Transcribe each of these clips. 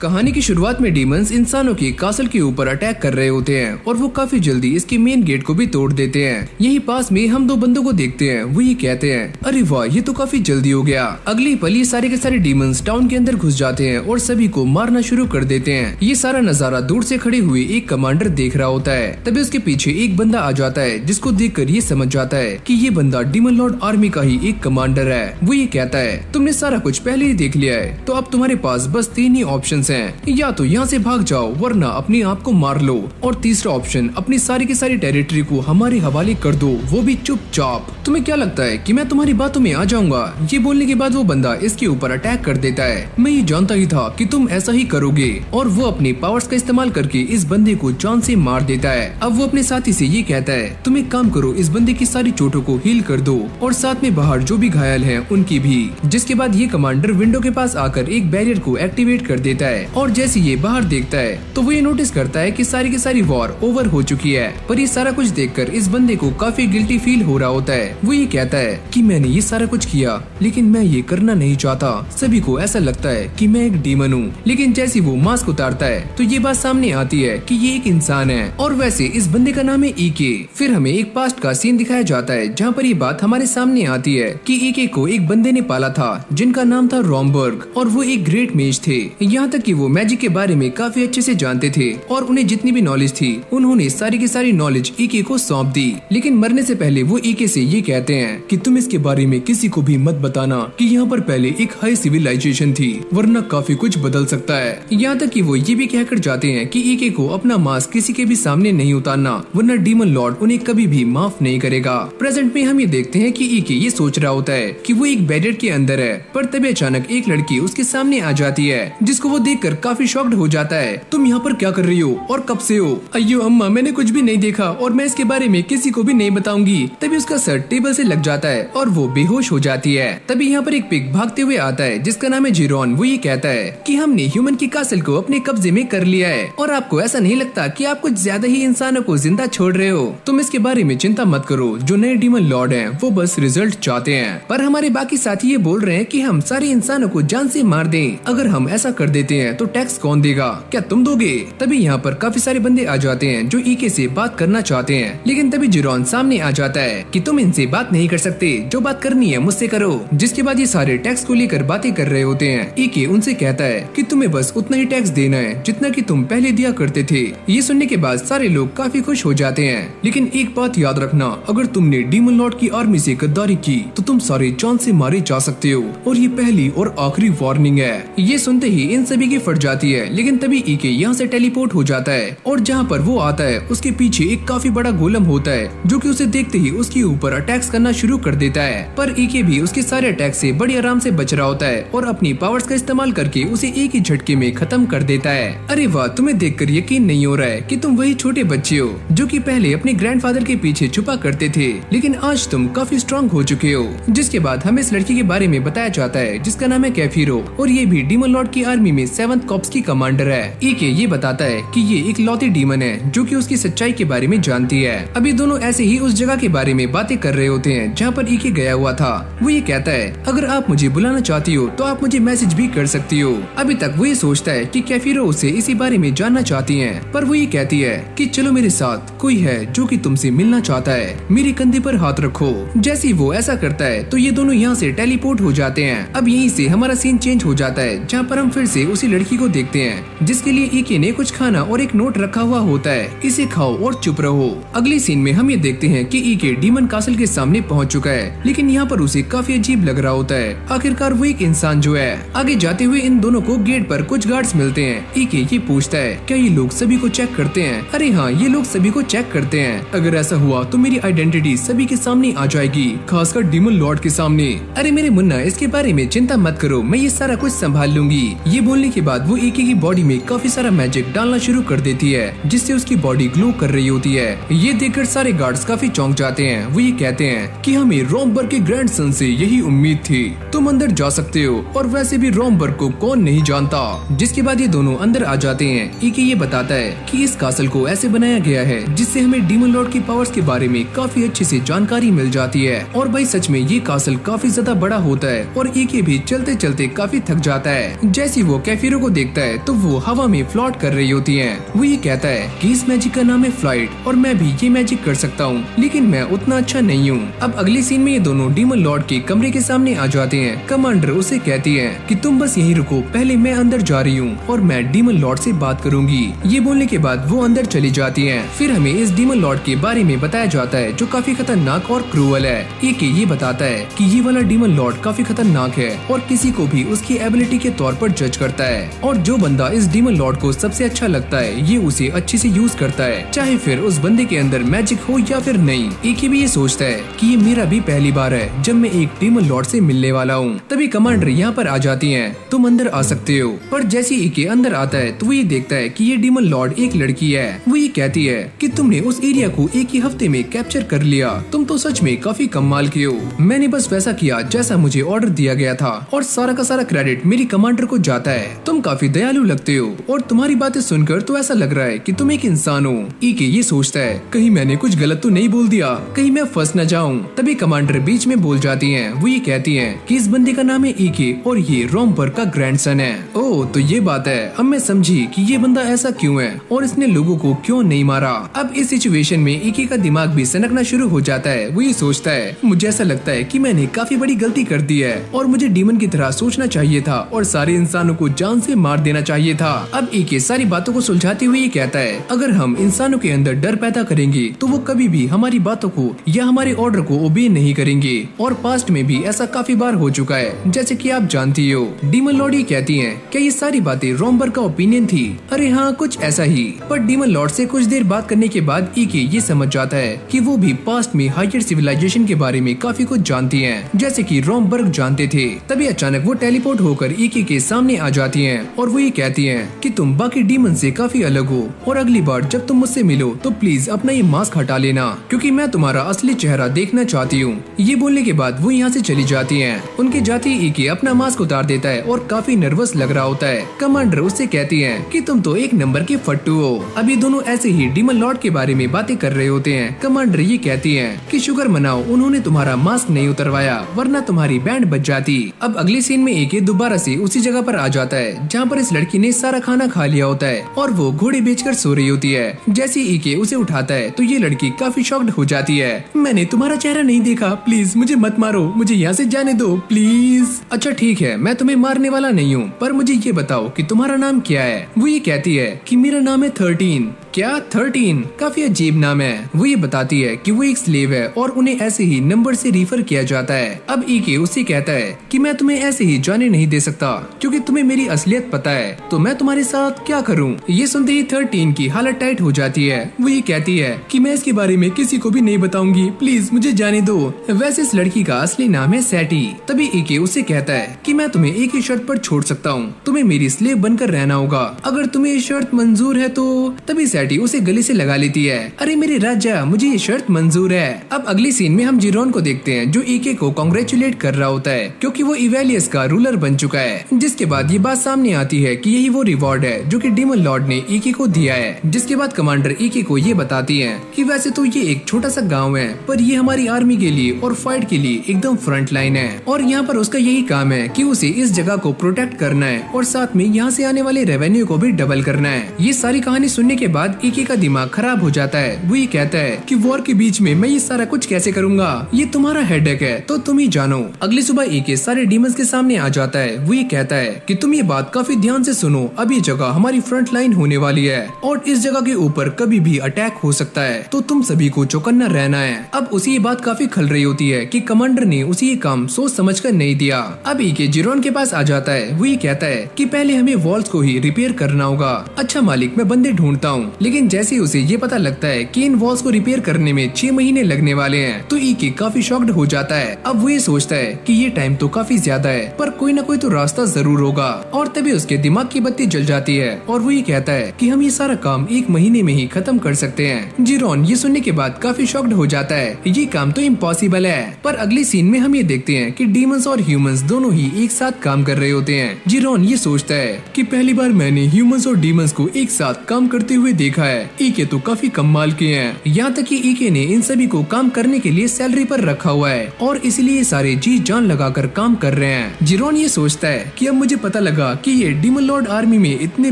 कहानी की शुरुआत में डीमंस इंसानों के कासल के ऊपर अटैक कर रहे होते हैं और वो काफी जल्दी इसके मेन गेट को भी तोड़ देते हैं। यही पास में हम दो बंदों को देखते हैं। वो ये कहते हैं, अरे वाह, ये तो काफी जल्दी हो गया। अगली पल ये सारे के सारे डीमंस टाउन के अंदर घुस जाते हैं और सभी को मारना शुरू कर देते हैं। ये सारा नजारा दूर से खड़े हुए एक कमांडर देख रहा होता है। तभी उसके पीछे एक बंदा आ जाता है जिसको देखकर ये समझ जाता है कि ये बंदा डीमन लॉर्ड आर्मी का ही एक कमांडर है। वो ये कहता है, तुमने सारा कुछ पहले ही देख लिया है, तो अब तुम्हारे पास बस 3 ही ऑप्शंस हैं। या तो यहाँ से भाग जाओ वरना अपने आप को मार लो, और तीसरा ऑप्शन अपनी सारी की सारी टेरिटरी को हमारे हवाले कर दो, वो भी चुपचाप। तुम्हें क्या लगता है कि मैं तुम्हारी बातों में आ जाऊंगा? ये बोलने के बाद वो बंदा इसके ऊपर अटैक कर देता है। मैं ये जानता ही था कि तुम ऐसा ही करोगे, और वो अपने पावर्स का इस्तेमाल करके इस बंदे को जान से मार देता है। अब वो अपने साथी से ये कहता है, तुम एक काम करो, इस बंदे की सारी चोटों को हील कर दो और साथ में बाहर जो भी घायल हैं उनकी भी। जिसके बाद ये कमांडर विंडो के पास आकर एक बैरियर को एक्टिवेट कर देता है, और जैसे ये बाहर देखता है तो वो ये नोटिस करता है कि सारी की सारी वॉर ओवर हो चुकी है। पर ये सारा कुछ देखकर इस बंदे को काफी गिल्टी फील हो रहा होता है। वो ये कहता है कि मैंने ये सारा कुछ किया, लेकिन मैं ये करना नहीं चाहता। सभी को ऐसा लगता है कि मैं एक डीमन हूँ, लेकिन जैसे वो मास्क उतारता है तो ये बात सामने आती है कि ये एक इंसान है, और वैसे इस बंदे का नाम है ईके। फिर हमें एक पास्ट का सीन दिखाया जाता है जहाँ पर ये बात हमारे सामने आती है कि ईके को एक बंदे ने पाला था जिनका नाम था रॉमबर्ग, और वो एक ग्रेट मेज थे। यहाँ तक कि वो मैजिक के बारे में काफी अच्छे से जानते थे, और उन्हें जितनी भी नॉलेज थी उन्होंने सारी की सारी नॉलेज ईके को सौंप दी। लेकिन मरने से पहले वो ईके से ये कहते हैं कि तुम इसके बारे में किसी को भी मत बताना कि यहाँ पर पहले एक हाई सिविलाइजेशन थी, वरना काफी कुछ बदल सकता है। यहाँ तक कि वो ये भी कहकर जाते हैं कि ईके को अपना मास्क किसी के भी सामने नहीं उतारना, वरना डीमन लॉर्ड उन्हें कभी भी माफ नहीं करेगा। प्रेजेंट में हम ये देखते हैं कि ईके ये सोच रहा होता है कि वो एक बैरियर के अंदर है, पर तभी अचानक एक लड़की उसके सामने आ जाती है, जिसको वो देखकर काफी शॉक्ड हो जाता है। तुम यहाँ पर क्या कर रही हो और कब से हो? अయ్यो अम्मा, मैंने कुछ भी नहीं देखा और मैं इसके बारे में किसी को भी नहीं बताऊंगी। तभी उसका सर टेबल से लग जाता है और वो बेहोश हो जाती है। तभी यहाँ पर एक पिग भागते हुए आता है जिसका नाम है जिरोन। वो ये कहता है कि हमने ह्यूमन की कासल को अपने कब्जे में कर लिया है, और आपको ऐसा नहीं लगता कि आप कुछ ज्यादा ही इंसानों को जिंदा छोड़ रहे हो? तुम इसके बारे में चिंता मत करो, जो नए डीमन लॉर्ड हैं वो बस रिजल्ट चाहते हैं, पर हमारे बाकी साथी ये बोल रहे हैं कि हम सारे इंसानों को जान से मार दें। अगर हम ऐसा कर देते हैं तो टैक्स कौन देगा? क्या तुम दोगे? तभी यहाँ पर काफी सारे बंदे आ जाते हैं जो ईके से बात करना चाहते हैं, लेकिन तभी जिरोन सामने आ जाता है कि तुम इनसे बात नहीं कर सकते, जो बात करनी है मुझसे करो। जिसके बाद ये सारे टैक्स को लेकर बातें कर रहे होते हैं। ईके उनसे कहता है कि तुम्हें बस उतना ही टैक्स देना है जितना कि तुम पहले दिया करते थे। ये सुनने के बाद सारे लोग काफी खुश हो जाते हैं, लेकिन एक बात याद रखना, अगर तुमने डीमन लॉर्ड की आर्मी से गद्दारी की तो तुम सारे जान से मारे जा सकते हो, और ये पहली और आखिरी वार्निंग है। ये सुनते ही इन सभी की फट जाती है, लेकिन तभी ईके यहाँ से टेलीपोर्ट हो जाता है, और जहाँ पर वो आता है उसके पीछे एक काफी बड़ा गोलम होता है जो कि उसे देखते ही उसके ऊपर अटैक्स करना शुरू कर देता है। पर ईके भी उसके सारे अटैक से बड़ी आराम से बच रहा होता है और अपनी पावर्स का इस्तेमाल करके उसे एक ही झटके में खत्म कर देता है। अरे वाह, तुम्हें देखकर यकीन नहीं हो रहा है कि तुम वही छोटे बच्चे हो जो कि पहले अपने ग्रैंडफादर के पीछे छुपा करते थे, लेकिन आज तुम काफी स्ट्रॉन्ग हो चुके हो। जिसके बाद हमें इस लड़की के बारे में बताया जाता है जिसका नाम है कैफिरो, और ये भी डीमन लॉर्ड की आर्मी में 7th कॉर्प्स की कमांडर है। ईके ये बताता है कि ये एक लौती डीमन है जो कि उसकी सच्चाई के बारे में जानती है। अभी दोनों ऐसे ही उस जगह के बारे में बातें कर रहे होते हैं जहाँ पर ईके गया हुआ था। वो ये कहता है, अगर आप मुझे बुलाना चाहती हो तो आप मुझे मैसेज भी कर सकती हो। अभी तक वो ये सोचता है कि कैफिरो उसे इसी बारे में जानना चाहती है, पर वो ये कहती है कि चलो मेरे साथ, कोई है जो कि तुमसे मिलना चाहता है, मेरे कंधे पर हाथ रखो। जैसे ही वो ऐसा करता है तो ये दोनों यहाँ से टेलीपोर्ट हो जाते हैं। अब यहीं से हमारा सीन चेंज हो जाता है जहाँ पर हम फिर से उसी लड़की को देखते हैं जिसके लिए ईके ने कुछ खाना और एक नोट रखा हुआ होता है, इसे खाओ और चुप रहो। अगले सीन में हम ये देखते हैं कि ईके डीमन कासल के सामने पहुंच चुका है, लेकिन यहाँ पर उसे काफी अजीब लग रहा होता है। आखिरकार वो एक इंसान जो है। आगे जाते हुए इन दोनों को गेट पर कुछ गार्ड्स मिलते हैं। ईके ये पूछता है, क्या ये लोग सभी को चेक करते हैं? अरे हाँ, ये लोग सभी को चेक करते हैं। अगर ऐसा हुआ तो मेरी आइडेंटिटी सभी के सामने आ जाएगी, खासकर डीमन लॉर्ड के सामने। अरे मेरे मुन्ना, इसके बारे में चिंता मत करो, मैं ये सारा कुछ संभाल लूंगी। ये बोलने के बाद वो ईके की बॉडी में काफी सारा मैजिक डालना शुरू कर देती है, जिससे उसकी बॉडी ग्लो कर रही होती है। ये देखकर सारे गार्ड्स काफी चौंक जाते हैं। वो ये कहते हैं कि हमें रॉमबर्ग के ग्रैंडसन से यही उम्मीद थी, तुम अंदर जा सकते हो, और वैसे भी रॉमबर्ग को कौन नहीं जानता। जिसके बाद ये दोनों अंदर आ जाते हैं। ईके ये बताता है कि इस कासल को ऐसे बनाया गया है जिससे हमें डीमन लॉर्ड की पावर्स के बारे में काफी अच्छे से जानकारी मिल जाती है। और भाई सच में ये कासल काफी ज्यादा बड़ा होता है, और ईके भी चलते चलते काफी थक जाता है। जैसे वो कैफिरो हीरो को देखता है तो वो हवा में फ्लॉट कर रही होती है। वो ये कहता है कि इस मैजिक का नाम है फ्लाइट और मैं भी ये मैजिक कर सकता हूँ, लेकिन मैं उतना अच्छा नहीं हूँ। अब अगले सीन में ये दोनों डीमन लॉर्ड के कमरे के सामने आ जाते हैं। कमांडर उसे कहती है कि तुम बस यहीं रुको, पहले मैं अंदर जा रही हूँ और मैं डीमन लॉर्ड से बात करूंगी। ये बोलने के बाद वो अंदर चली जाती है। फिर हमें इस डीमन लॉर्ड के बारे में बताया जाता है जो काफी खतरनाक और क्रूअल है। एक ये बताता है कि ये वाला डीमन लॉर्ड काफी खतरनाक है और किसी को भी उसकी एबिलिटी के तौर पर जज करता है, और जो बंदा इस डीमन लॉर्ड को सबसे अच्छा लगता है ये उसे अच्छे से यूज करता है, चाहे फिर उस बंदे के अंदर मैजिक हो या फिर नहीं। एक भी ये सोचता है कि ये मेरा भी पहली बार है जब मैं एक डीमन लॉर्ड से मिलने वाला हूँ। तभी कमांडर यहाँ पर आ जाती है, तुम अंदर आ सकते हो। पर जैसे ही अंदर आता है तो वो ये देखता है कि ये डीमन लॉर्ड एक लड़की है। वो ये कहती है कि तुमने उस एरिया को एक ही हफ्ते में कैप्चर कर लिया, तुम तो सच में काफी कमाल के हो। मैंने बस वैसा किया जैसा मुझे ऑर्डर दिया गया था और सारा का सारा क्रेडिट मेरी कमांडर को जाता है। तुम काफी दयालु लगते हो और तुम्हारी बातें सुनकर तो ऐसा लग रहा है कि तुम एक इंसान हो। ईके ये सोचता है कहीं मैंने कुछ गलत तो नहीं बोल दिया, कहीं मैं फंस न जाऊं। तभी कमांडर बीच में बोल जाती है। वो ये कहती है कि इस बंदे का नाम है ईके और ये रोमबर्ग का ग्रैंडसन है। ओह तो ये बात है, अब मैं समझी कि ये बंदा ऐसा क्यों है और इसने लोगों को क्यों नहीं मारा। अब इस सिचुएशन में ईके का दिमाग भी सनकना शुरू हो जाता है। वो ये सोचता है मुझे ऐसा लगता है कि मैंने काफी बड़ी गलती कर दी है और मुझे डीमन की तरह सोचना चाहिए था और सारे इंसानों को जान से मार देना चाहिए था। अब ईके सारी बातों को सुलझाते हुए ये कहता है अगर हम इंसानों के अंदर डर पैदा करेंगे तो वो कभी भी हमारी बातों को या हमारे ऑर्डर को ओबे नहीं करेंगे, और पास्ट में भी ऐसा काफी बार हो चुका है जैसे कि आप जानती हो। डीमन लॉर्ड ये कहती हैं क्या ये सारी बातें रोमबर्ग का ओपिनियन थी? अरे हाँ कुछ ऐसा ही। पर डीमन लॉर्ड से कुछ देर बात करने के बाद ईके ये समझ जाता है कि वो भी पास्ट में हायर सिविलाइजेशन के बारे में काफी कुछ जानती हैं जैसे कि रोमबर्ग जानते थे। तभी अचानक वो टेलीपोर्ट होकर ईके के सामने आ जाती हैं और वो ये कहती हैं कि तुम बाकी डीमन से काफी अलग हो और अगली बार जब तुम मुझसे मिलो तो प्लीज अपना ये मास्क हटा लेना क्योंकि मैं तुम्हारा असली चेहरा देखना चाहती हूँ। ये बोलने के बाद वो यहाँ से चली जाती हैं। उनके जाते ही ईके अपना मास्क उतार देता है और काफी नर्वस लग रहा होता है। कमांडर उससे कहती है कि तुम तो एक नंबर के फट्टू हो। अभी दोनों ऐसे ही डीमन लॉर्ड के बारे में बातें कर रहे होते हैं। कमांडर ये कहती है कि शुक्र मनाओ उन्होंने तुम्हारा मास्क नहीं उतरवाया वरना तुम्हारी बैंड बच जाती। अब अगले सीन में ईके दोबारा से उसी जगह पर आ जाता है जहाँ पर इस लड़की ने सारा खाना खा लिया होता है और वो घोड़े बेचकर सो रही होती है। जैसे ईके उसे उठाता है तो ये लड़की काफी शॉक्ड हो जाती है। मैंने तुम्हारा चेहरा नहीं देखा, प्लीज मुझे मत मारो, मुझे यहाँ से जाने दो प्लीज। अच्छा ठीक है मैं तुम्हें मारने वाला नहीं हूँ, पर मुझे ये बताओ कि तुम्हारा नाम क्या है? वो ये कहती है कि मेरा नाम है 13। क्या 13? काफी अजीब नाम है। वो ये बताती है कि वो एक स्लेव है और उन्हें ऐसे ही नंबर से रिफर किया जाता है। अब ईके उससे कहता है कि मैं तुम्हें ऐसे ही जाने नहीं दे सकता क्योंकि तुम्हें मेरी असलियत पता है, तो मैं तुम्हारे साथ क्या करूं? ये सुनते ही 13 की हालत टाइट हो जाती है। वो ये कहती है कि मैं इसके बारे में किसी को भी नहीं बताऊंगी, प्लीज मुझे जाने दो। वैसे इस लड़की का असली नाम है सैटी। तभी ईके उससे कहता है कि मैं तुम्हें एक ही शर्त पर छोड़ सकता हूँ, तुम्हें मेरी स्लेव बनकर रहना होगा। अगर तुम्हें ये शर्त मंजूर है तो। तभी सैटी उसे गले से लगा लेती है। अरे मेरे राजा मुझे ये शर्त मंजूर है। अब अगली सीन में हम जिरोन को देखते हैं जो ईके को कांग्रेचुलेट कर रहा होता है क्योंकि वो इवेलियस का रूलर बन चुका है। जिसके बाद ये बात सामने आती है कि यही वो रिवॉर्ड है जो कि डीमन लॉर्ड ने ईके को दिया है। जिसके बाद कमांडर ईके को ये बताती है कि वैसे तो ये एक छोटा सा गाँव है पर ये हमारी आर्मी के लिए और फाइट के लिए एकदम फ्रंट लाइन है और यहाँ पर उसका यही काम है कि उसे इस जगह को प्रोटेक्ट करना है और साथ में यहाँ से आने वाले रेवेन्यू को भी डबल करना है। ये सारी कहानी सुनने के बाद ईके का दिमाग खराब हो जाता है। वो ये कहता है कि वॉर के बीच में मैं ये सारा कुछ कैसे करूंगा, ये तुम्हारा हेडेक है तो तुम ही जानो। अगली सुबह ईके सारे डीमंस के सामने आ जाता है। वो ये कहता है कि तुम ये बात काफी ध्यान से सुनो, अब ये जगह हमारी फ्रंट लाइन होने वाली है और इस जगह के ऊपर कभी भी अटैक हो सकता है, तो तुम सभी को चौकन्ना रहना है। अब उसी ये बात काफी खल रही होती है कि कमांडर ने उसी ये काम सोच समझ कर नहीं दिया। अब ईके जिरोन के पास आ जाता है। वो ये कहता है कि पहले हमें वॉल्स को ही रिपेयर करना होगा। अच्छा मालिक मैं बंदे ढूंढता हूँ। लेकिन जैसे उसे ये पता लगता है कि इन वॉल्स को रिपेयर करने में 6 महीने लगने वाले हैं तो ईके काफी शॉक्ड हो जाता है। अब वो ये सोचता है कि ये टाइम तो काफी ज्यादा है पर कोई ना कोई तो रास्ता जरूर होगा, और तभी उसके दिमाग की बत्ती जल जाती है और वो ये कहता है कि हम ये सारा काम 1 महीने में ही खत्म कर सकते हैं। जिरोन ये सुनने के बाद काफी शॉक्ड हो जाता है, ये काम तो इम्पॉसिबल है। पर अगले सीन में हम ये देखते हैं कि डीमंस और ह्यूमंस दोनों ही एक साथ काम कर रहे होते हैं। जिरोन ये सोचता है कि पहली बार मैंने ह्यूमंस और डीमंस को एक साथ काम करते हुए देखा है, ईके तो काफी कमाल के हैं। यहाँ तक कि ईके ने इन सभी को काम करने के लिए सैलरी पर रखा हुआ है और इसलिए सारे जी जान लगाकर काम कर रहे हैं। जिरोन ये सोचता है कि अब मुझे पता लगा कि ये डीमन लॉर्ड आर्मी में इतने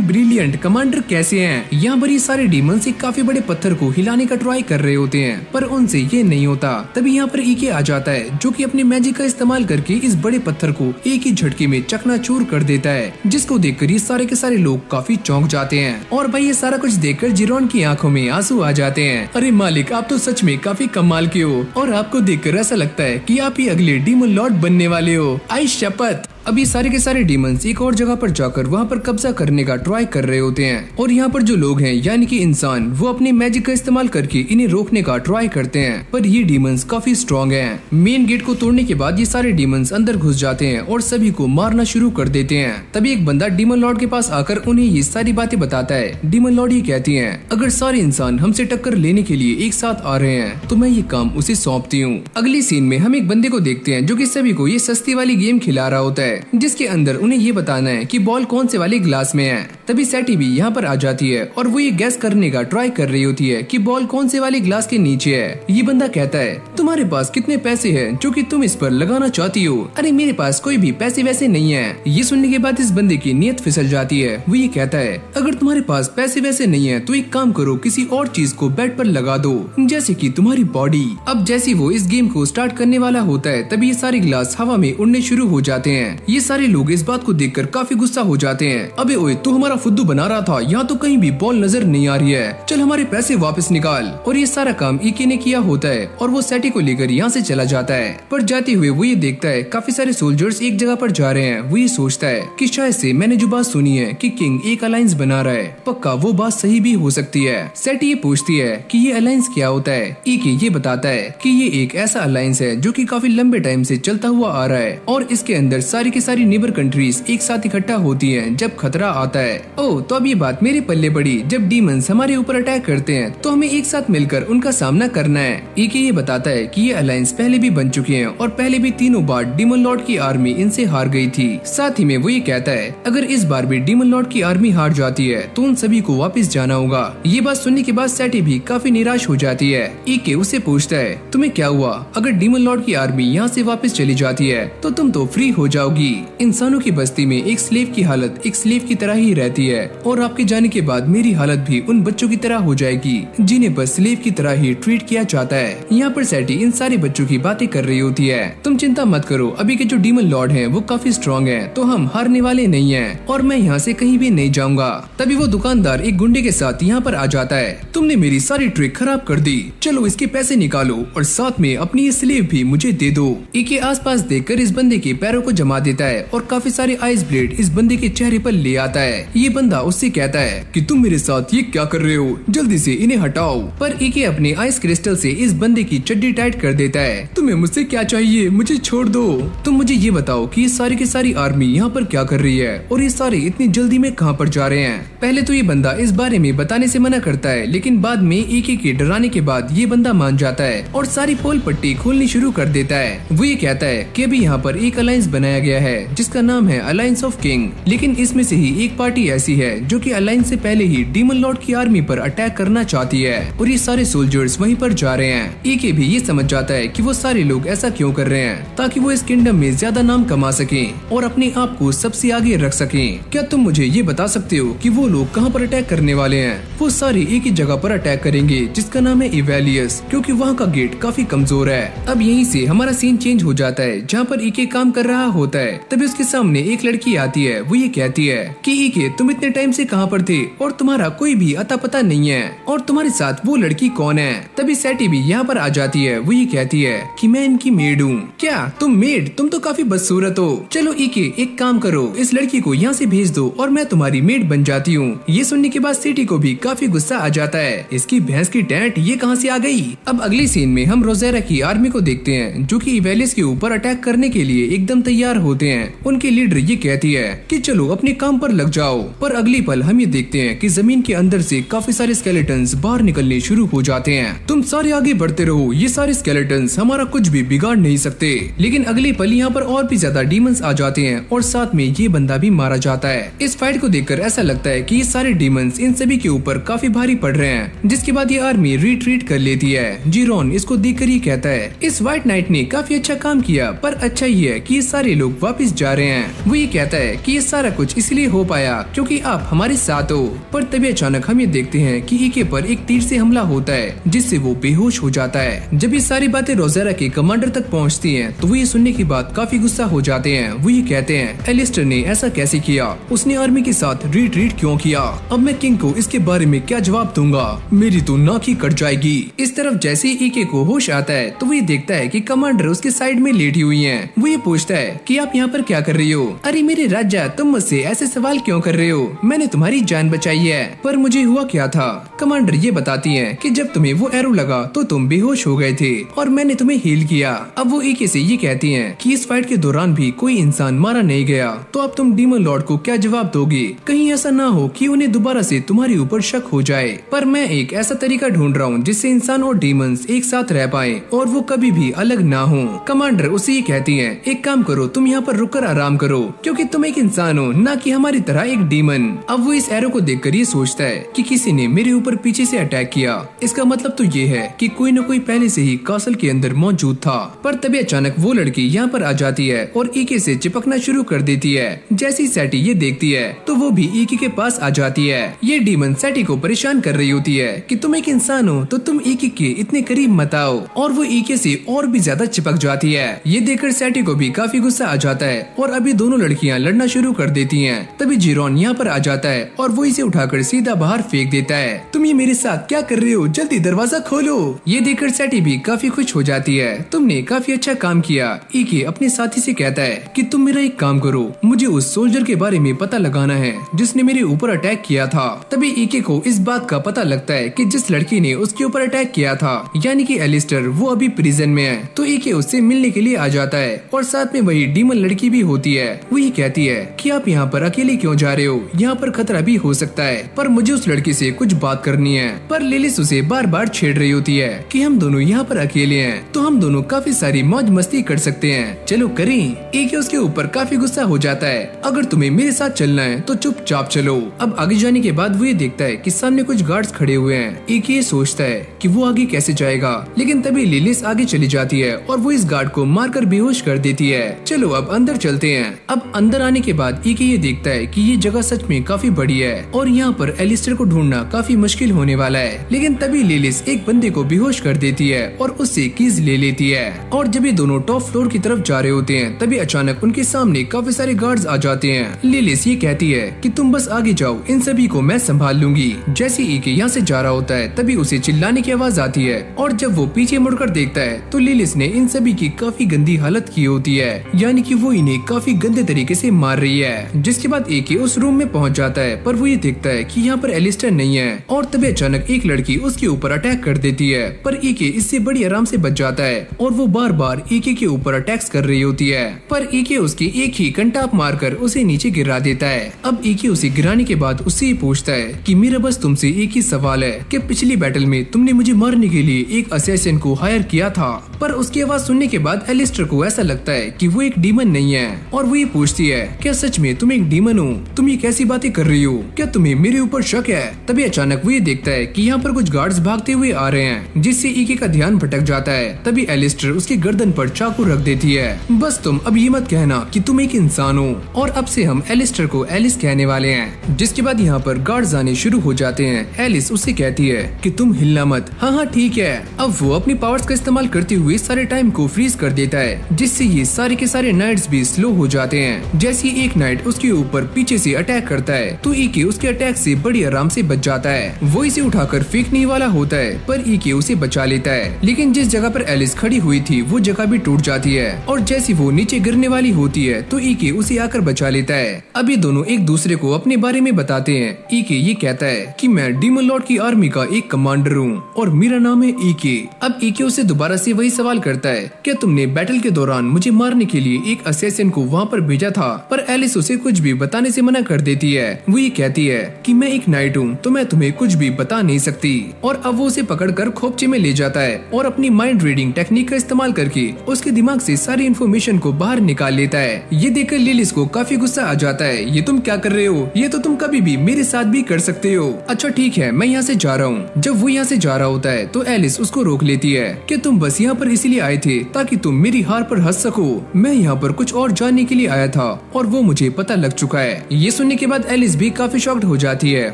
ब्रिलियंट कमांडर कैसे हैं। यहाँ पर ये सारे डीमंस एक काफी बड़े पत्थर को हिलाने का ट्राई कर रहे होते हैं, पर उनसे ये नहीं होता। तभी यहाँ पर ईके आ जाता है, जो कि अपनी मैजिक का इस्तेमाल करके इस बड़े पत्थर को एक ही झटके में चकनाचूर कर देता है, जिसको देखकर ये सारे के सारे लोग काफी चौंक जाते हैं। और भाई ये सारा कुछ देखकर जिरोन की आंखों में आंसू आ जाते हैं। अरे मालिक, आप तो सच में काफी कमाल के हो और आपको देखकर ऐसा लगता है कि आप ही अगले डीमन लॉर्ड बनने वाले हो। आई शपथ। अभी सारे के सारे डीमंस एक और जगह पर जाकर वहाँ पर कब्जा करने का ट्राई कर रहे होते हैं और यहाँ पर जो लोग हैं यानी कि इंसान, वो अपनी मैजिक का इस्तेमाल करके इन्हें रोकने का ट्राई करते हैं, पर ये डीमंस काफी स्ट्रॉन्ग हैं। मेन गेट को तोड़ने के बाद ये सारे डीमंस अंदर घुस जाते हैं और सभी को मारना शुरू कर देते हैं। तभी एक बंदा डीमन लॉर्ड के पास आकर उन्हें ये सारी बातें बताता है। डीमन लॉर्ड ये कहती है, अगर सारे इंसान हमसे टक्कर लेने के लिए एक साथ आ रहे हैं तो मैं ये काम उसे सौंपती हूँ। अगली सीन में हम एक बंदे को देखते हैं जो कि सभी को ये सस्ती वाली गेम खिला रहा होता है, जिसके अंदर उन्हें ये बताना है कि बॉल कौन से वाले ग्लास में है। तभी सैटी भी यहाँ पर आ जाती है और वो ये गैस करने का ट्राई कर रही होती है कि बॉल कौन से वाले ग्लास के नीचे है। ये बंदा कहता है, तुम्हारे पास कितने पैसे हैं जो कि तुम इस पर लगाना चाहती हो? अरे मेरे पास कोई भी पैसे वैसे नहीं है। ये सुनने के बाद इस बंदे की नीयत फिसल जाती है। वो ये कहता है, अगर तुम्हारे पास पैसे वैसे नहीं है तो एक काम करो, किसी और चीज को बेट पर लगा दो, जैसे कि तुम्हारी बॉडी। अब जैसे वो इस गेम को स्टार्ट करने वाला होता है तभी ये सारे ग्लास हवा में उड़ने शुरू हो जाते हैं। ये सारे लोग इस बात को देखकर काफी गुस्सा हो जाते हैं। अबे ओए, तू हमारा फुद्दू बना रहा था, यहाँ तो कहीं भी बॉल नजर नहीं आ रही है, चल हमारे पैसे वापस निकाल। और ये सारा काम ईके ने किया होता है और वो सैटी को लेकर यहाँ से चला जाता है। पर जाते हुए वो ये देखता है काफी सारे सोल्जर्स एक जगह पर जा रहे हैं। वो ये सोचता है कि शायद से मैंने जो बात सुनी है कि किंग एक अलायंस बना रहा है, पक्का वो बात सही भी हो सकती है। सैटी ये पूछती है कि ये अलायंस क्या होता है। ईके ये बताता है कि ये एक ऐसा अलायंस है जो कि काफी लंबे टाइम से चलता हुआ आ रहा है और इसके अंदर सारी की सारी नेबर कंट्रीज एक साथ इकट्ठा होती हैं जब खतरा आता है। ओह, तो अब ये बात मेरे पल्ले पड़ी, जब डीमंस हमारे ऊपर अटैक करते हैं तो हमें एक साथ मिलकर उनका सामना करना है। ईके ये बताता है कि ये अलायंस पहले भी बन चुके हैं और पहले भी तीनों बार डीमन लॉर्ड की आर्मी इनसे हार गई थी। साथ ही में वो ये कहता है, अगर इस बार भी डीमन लॉर्ड की आर्मी हार जाती है तो उन सभी को वापस जाना होगा। ये बात सुनने के बाद सैटी भी काफी निराश हो जाती है। ईके उससे पूछता है, तुम्हें क्या हुआ? अगर डीमन लॉर्ड की आर्मी यहाँ से वापस चली जाती है तो तुम तो फ्री हो जाओगी। इंसानों की बस्ती में एक स्लेव की हालत एक स्लेव की तरह ही रहती है और आपके जाने के बाद मेरी हालत भी उन बच्चों की तरह हो जाएगी जिन्हें बस स्लेव की तरह ही ट्रीट किया जाता है। यहाँ पर सैटी इन सारे बच्चों की बातें कर रही होती है। तुम चिंता मत करो, अभी के जो डीमन लॉर्ड हैं वो काफी स्ट्रॉन्ग हैं, तो हम हारने वाले नहीं हैं और मैं यहाँ से कहीं भी नहीं जाऊंगा। तभी वो दुकानदार एक गुंडे के साथ यहाँ पर आ जाता है। तुमने मेरी सारी ट्रिक खराब कर दी, चलो इसके पैसे निकालो और साथ में अपनी ये स्लेव भी मुझे दे दो। ईके आसपास देखकर इस बंदे के पैरों को जमा देता है और काफी सारे आइस ब्लेड इस बंदे के चेहरे पर ले आता है। ये बंदा उससे कहता है कि तुम मेरे साथ ये क्या कर रहे हो, जल्दी से इन्हें हटाओ। पर ईके अपने आइस क्रिस्टल से इस बंदे की चड्डी टाइट कर देता है। तुम्हें मुझसे क्या चाहिए, मुझे छोड़ दो। तुम मुझे ये बताओ कि ये सारी की सारी आर्मी यहाँ पर क्या कर रही है और ये सारे इतनी जल्दी में कहाँ पर जा रहे हैं। पहले तो ये बंदा इस बारे में बताने से मना करता है, लेकिन बाद में ईके के डराने के बाद ये बंदा मान जाता है और सारी पोल पट्टी खोलनी शुरू कर देता है। वो ये कहता है कि अभी यहाँ पर एक अलायंस बनाया गया है जिसका नाम है अलायंस ऑफ किंग, लेकिन इसमें से ही एक पार्टी ऐसी है जो कि अलायंस से पहले ही डीमन लॉर्ड की आर्मी पर अटैक करना चाहती है और ये सारे सोल्जर्स वहीं पर जा रहे हैं। ईके भी ये समझ जाता है कि वो सारे लोग ऐसा क्यों कर रहे हैं ताकि वो इस किंगडम में ज्यादा नाम कमा सकें और अपने आप को सबसे आगे रख सकें। क्या तुम मुझे ये बता सकते हो कि वो लोग कहाँ पर अटैक करने वाले हैं? वो सारे एक ही जगह पर अटैक करेंगे जिसका नाम है इवेलियस, क्योंकि वहाँ का गेट काफी कमजोर है। अब यहीं से हमारा सीन चेंज हो जाता है जहाँ पर ईके काम कर रहा होता है। तभी उसके सामने एक लड़की आती है। वो ये कहती है कि ईके, तुम इतने टाइम से कहाँ पर थे और तुम्हारा कोई भी अता पता नहीं है और तुम्हारे साथ वो लड़की कौन है? तभी सैटी भी यहाँ पर आ जाती है। वो ये कहती है कि मैं इनकी मेड हूँ। क्या तुम मेड? तुम तो काफी बदसूरत हो। चलो ईके, एक काम करो, इस लड़की को यहाँ से भेज दो और मैं तुम्हारी मेड बन जाती हूँ। ये सुनने के बाद सैटी को भी काफी गुस्सा आ जाता है। इसकी भैंस की टैंट ये कहाँ से आ गई? अब अगली सीन में हम रोज़ेरा की आर्मी को देखते हैं जो कि इवेलियस के ऊपर अटैक करने के लिए एकदम तैयार होती होते हैं उनके लीडर ये कहती है कि चलो अपने काम पर लग जाओ। पर अगली पल हम ये देखते हैं कि जमीन के अंदर से काफी सारे स्केलेटन्स बाहर निकलने शुरू हो जाते हैं। तुम सारे आगे बढ़ते रहो, ये सारे स्केलेटन्स हमारा कुछ भी बिगाड़ नहीं सकते। लेकिन अगली पल यहाँ पर और भी ज्यादा डीमंस आ जाते हैं और साथ में ये बंदा भी मारा जाता है। इस फाइट को देखकर ऐसा लगता है कि ये सारे डीमंस इन सभी के ऊपर काफी भारी पड़ रहे हैं, जिसके बाद ये आर्मी रिट्रीट कर लेती है। जीरोन इसको देखकर ये कहता है इस व्हाइट नाइट ने काफी अच्छा काम किया, पर अच्छा ही है कि ये सारे लोग वापस जा रहे हैं। वो ये कहता है कि ये सारा कुछ इसलिए हो पाया क्योंकि आप हमारे साथ हो। पर तभी अचानक हम ये देखते हैं कि ईके पर एक तीर से हमला होता है जिससे वो बेहोश हो जाता है। जब ये सारी बातें रोजेरा के कमांडर तक पहुंचती हैं, तो वो ये सुनने के बाद काफी गुस्सा हो जाते हैं। वो ये कहते हैं एलिस्टर ने ऐसा कैसे किया, उसने आर्मी के साथ रिट्रीट क्यों किया, अब मैं किंग को इसके बारे में क्या जवाब दूंगा, मेरी तो नाक ही कट जाएगी। इस तरफ जैसे ही ईके को होश आता है तो वो ये देखता है कि कमांडर उसके साइड में लेटी हुई हैं। वो ये पूछता है कि आप यहाँ पर क्या कर रही हो। अरे मेरे राजा, तुम मुझसे ऐसे सवाल क्यों कर रहे हो, मैंने तुम्हारी जान बचाई है। पर मुझे हुआ क्या था। कमांडर ये बताती है कि जब तुम्हें वो एरो लगा तो तुम बेहोश हो गए थे और मैंने तुम्हें हील किया। अब वो ईके से ये कहती है कि इस फाइट के दौरान भी कोई इंसान मारा नहीं गया, तो अब तुम डीमन लॉर्ड को क्या जवाब दोगे। कहीं ऐसा ना हो कि उन्हें दोबारा से तुम्हारे ऊपर शक हो जाए। पर मैं एक ऐसा तरीका ढूंढ रहा हूँ जिससे इंसान और डीमंस एक साथ रह पाए और वो कभी भी अलग ना हो। कमांडर उसे ये कहती है एक काम करो, तुम यहाँ पर रुककर आराम करो क्योंकि तुम एक इंसान हो, ना कि हमारी तरह एक डीमन। अब वो इस एरो को देखकर ये सोचता है कि किसी ने मेरे ऊपर पीछे से अटैक किया, इसका मतलब तो ये है कि कोई न कोई पहले से ही कासल के अंदर मौजूद था। पर तभी अचानक वो लड़की यहाँ पर आ जाती है और ईके से चिपकना शुरू कर देती है। जैसी सैटी ये देखती है तो वो भी ईके के पास आ जाती है। ये डीमन सैटी को परेशान कर रही होती है कि तुम एक इंसान हो तो तुम ईके के इतने करीब मत आओ, और वो ईके से और भी ज्यादा चिपक जाती है। ये देखकर सैटी को भी काफी गुस्सा आ जाता है और अभी दोनों लड़कियां लड़ना शुरू कर देती हैं। तभी जीरोन यहाँ पर आ जाता है और वो इसे उठाकर सीधा बाहर फेंक देता है। तुम ये मेरे साथ क्या कर रहे हो, जल्दी दरवाजा खोलो। ये देखकर सैटी भी काफी खुश हो जाती है। तुमने काफी अच्छा काम किया। ईके अपने साथी से कहता है कि तुम मेरा एक काम करो, मुझे उस सोल्जर के बारे में पता लगाना है जिसने मेरे ऊपर अटैक किया था। तभी ईके को इस बात का पता लगता है कि जिस लड़की ने उसके ऊपर अटैक किया था यानी कि एलिस्टर, वो अभी प्रिजन में है। तो ईके उससे मिलने के लिए आ जाता है और साथ में वही डीमन लड़की भी होती है। वो ये कहती है कि आप यहाँ पर अकेले क्यों जा रहे हो, यहाँ पर खतरा भी हो सकता है, पर मुझे उस लड़की से कुछ बात करनी है। पर लिलिस उसे बार बार छेड़ रही होती है कि हम दोनों यहाँ पर अकेले हैं तो हम दोनों काफी सारी मौज मस्ती कर सकते हैं, चलो करें। ईके उसके ऊपर काफी गुस्सा हो जाता है, अगर तुम्हें मेरे साथ चलना है तो चुपचाप चलो। अब आगे जाने के बाद वो ये देखता है कि सामने कुछ गार्ड्स खड़े हुए हैं। ईके ये सोचता है कि वो आगे कैसे जाएगा, लेकिन तभी लिलिस आगे चली जाती है और वो इस गार्ड को मारकर बेहोश कर देती है। चलो अब अंदर चलते हैं। अब अंदर आने के बाद ईके ये देखता है कि ये जगह सच में काफी बड़ी है और यहाँ पर एलिस्टर को ढूंढना काफी मुश्किल होने वाला है। लेकिन तभी लिलिस एक बंदे को बेहोश कर देती है और उससे कीज ले लेती है। और जब ये दोनों टॉप फ्लोर की तरफ जा रहे होते हैं तभी अचानक उनके सामने काफी सारे गार्ड्स आ जाते हैं। लिलिस ये कहती है कि तुम बस आगे जाओ, इन सभी को मैं संभाल लूंगी। जैसे ईके यहाँ से जा रहा होता है तभी उसे चिल्लाने की आवाज आती है और जब वो पीछे मुड़कर देखता है तो लिलिस ने इन सभी की काफी गंदी हालत की होती है, यानी कि वो इन्हें काफी गंदे तरीके से मार रही है। जिसके बाद ईके उस रूम में पहुंच जाता है पर वो ये देखता है कि यहाँ पर एलिस्टर नहीं है और तभी अचानक एक लड़की उसके ऊपर अटैक कर देती है, पर ईके इससे बड़ी आराम से बच जाता है और वो बार बार ईके के ऊपर अटैक्स कर रही होती है, पर ईके उसकी एक ही कंटाप मारकर उसे नीचे गिरा देता है। अब ईके उसे गिराने के बाद उससे ये पूछता है कि मेरा बस तुमसे एक ही सवाल है कि पिछली बैटल में तुमने मुझे मारने के लिए एक असैसिन को हायर किया था। पर उसकी आवाज सुनने के बाद एलिस्टर को ऐसा लगता है कि वो एक डीमन नहीं है और वो ये पूछती है क्या सच में तुम एक डीमन हो, तुम ये कैसी बातें कर रही हो, क्या तुम्हें मेरे ऊपर शक है। तभी अचानक वो ये देखता है कि यहाँ पर कुछ गार्ड्स भागते हुए आ रहे हैं जिससे ईके का ध्यान भटक जाता है। तभी एलिस्टर उसकी गर्दन पर चाकू रख देती है। बस तुम अब ये मत कहना कि तुम एक इंसान हो, और अब से हम एलिस्टर को एलिस कहने वाले हैं। जिसके बाद यहाँ पर गार्ड्स आने शुरू हो जाते हैं। एलिस उससे कहती है कि तुम हिलना मत। हाँ ठीक है। अब वो अपनी पावर्स का इस्तेमाल करते हुए सारे टाइम को फ्रीज कर देता है जिससे ये सारे के सारे नाइट्स भी स्लो हो जाते हैं। जैसे एक नाइट उसके ऊपर पीछे से अटैक करता है तो ईके उसके अटैक से बड़ी आराम से बच जाता है। वो इसे उठाकर फेंकने वाला होता है पर ईके उसे बचा लेता है, लेकिन जिस जगह पर एलिस खड़ी हुई थी वो जगह भी टूट जाती है और जैसी वो नीचे गिरने वाली होती है तो ईके उसे आकर बचा लेता है। अब ये दोनों एक दूसरे को अपने बारे में बताते हैं। ईके ये कहता है कि मैं डीमन लॉर्ड की आर्मी का एक कमांडर हूँ और मेरा नाम है ईके। अब ईके उसे दोबारा से वही सवाल करता है क्या तुमने बैटल के दौरान मुझे मारने के लिए एक एक असेसिन को वहाँ पर भेजा था, पर एलिस उसे कुछ भी बताने से मना कर देती है। वो ये कहती है कि मैं एक नाइट हूँ तो मैं तुम्हें कुछ भी बता नहीं सकती। और अब वो उसे पकड़कर खोपचे में ले जाता है और अपनी माइंड रीडिंग टेक्निक का इस्तेमाल करके उसके दिमाग से सारी इन्फॉर्मेशन को बाहर निकाल लेता है। ये देखकर लिलिस को काफी गुस्सा आ जाता है। ये तुम क्या कर रहे हो? ये तो तुम कभी भी मेरे साथ भी कर सकते हो। अच्छा ठीक है, मैं यहाँ से जा रहा हूँ। जब वो यहाँ से जा रहा होता है तो एलिस उसको रोक लेती है कि तुम बस यहाँ पर इसीलिए आए थे ताकि तुम मेरी हार पर हंस सको। मैं यहाँ पर कुछ और जानने के लिए आया था और वो मुझे पता लग चुका है। ये सुनने के बाद एलिस भी काफी शॉक्ड हो जाती है।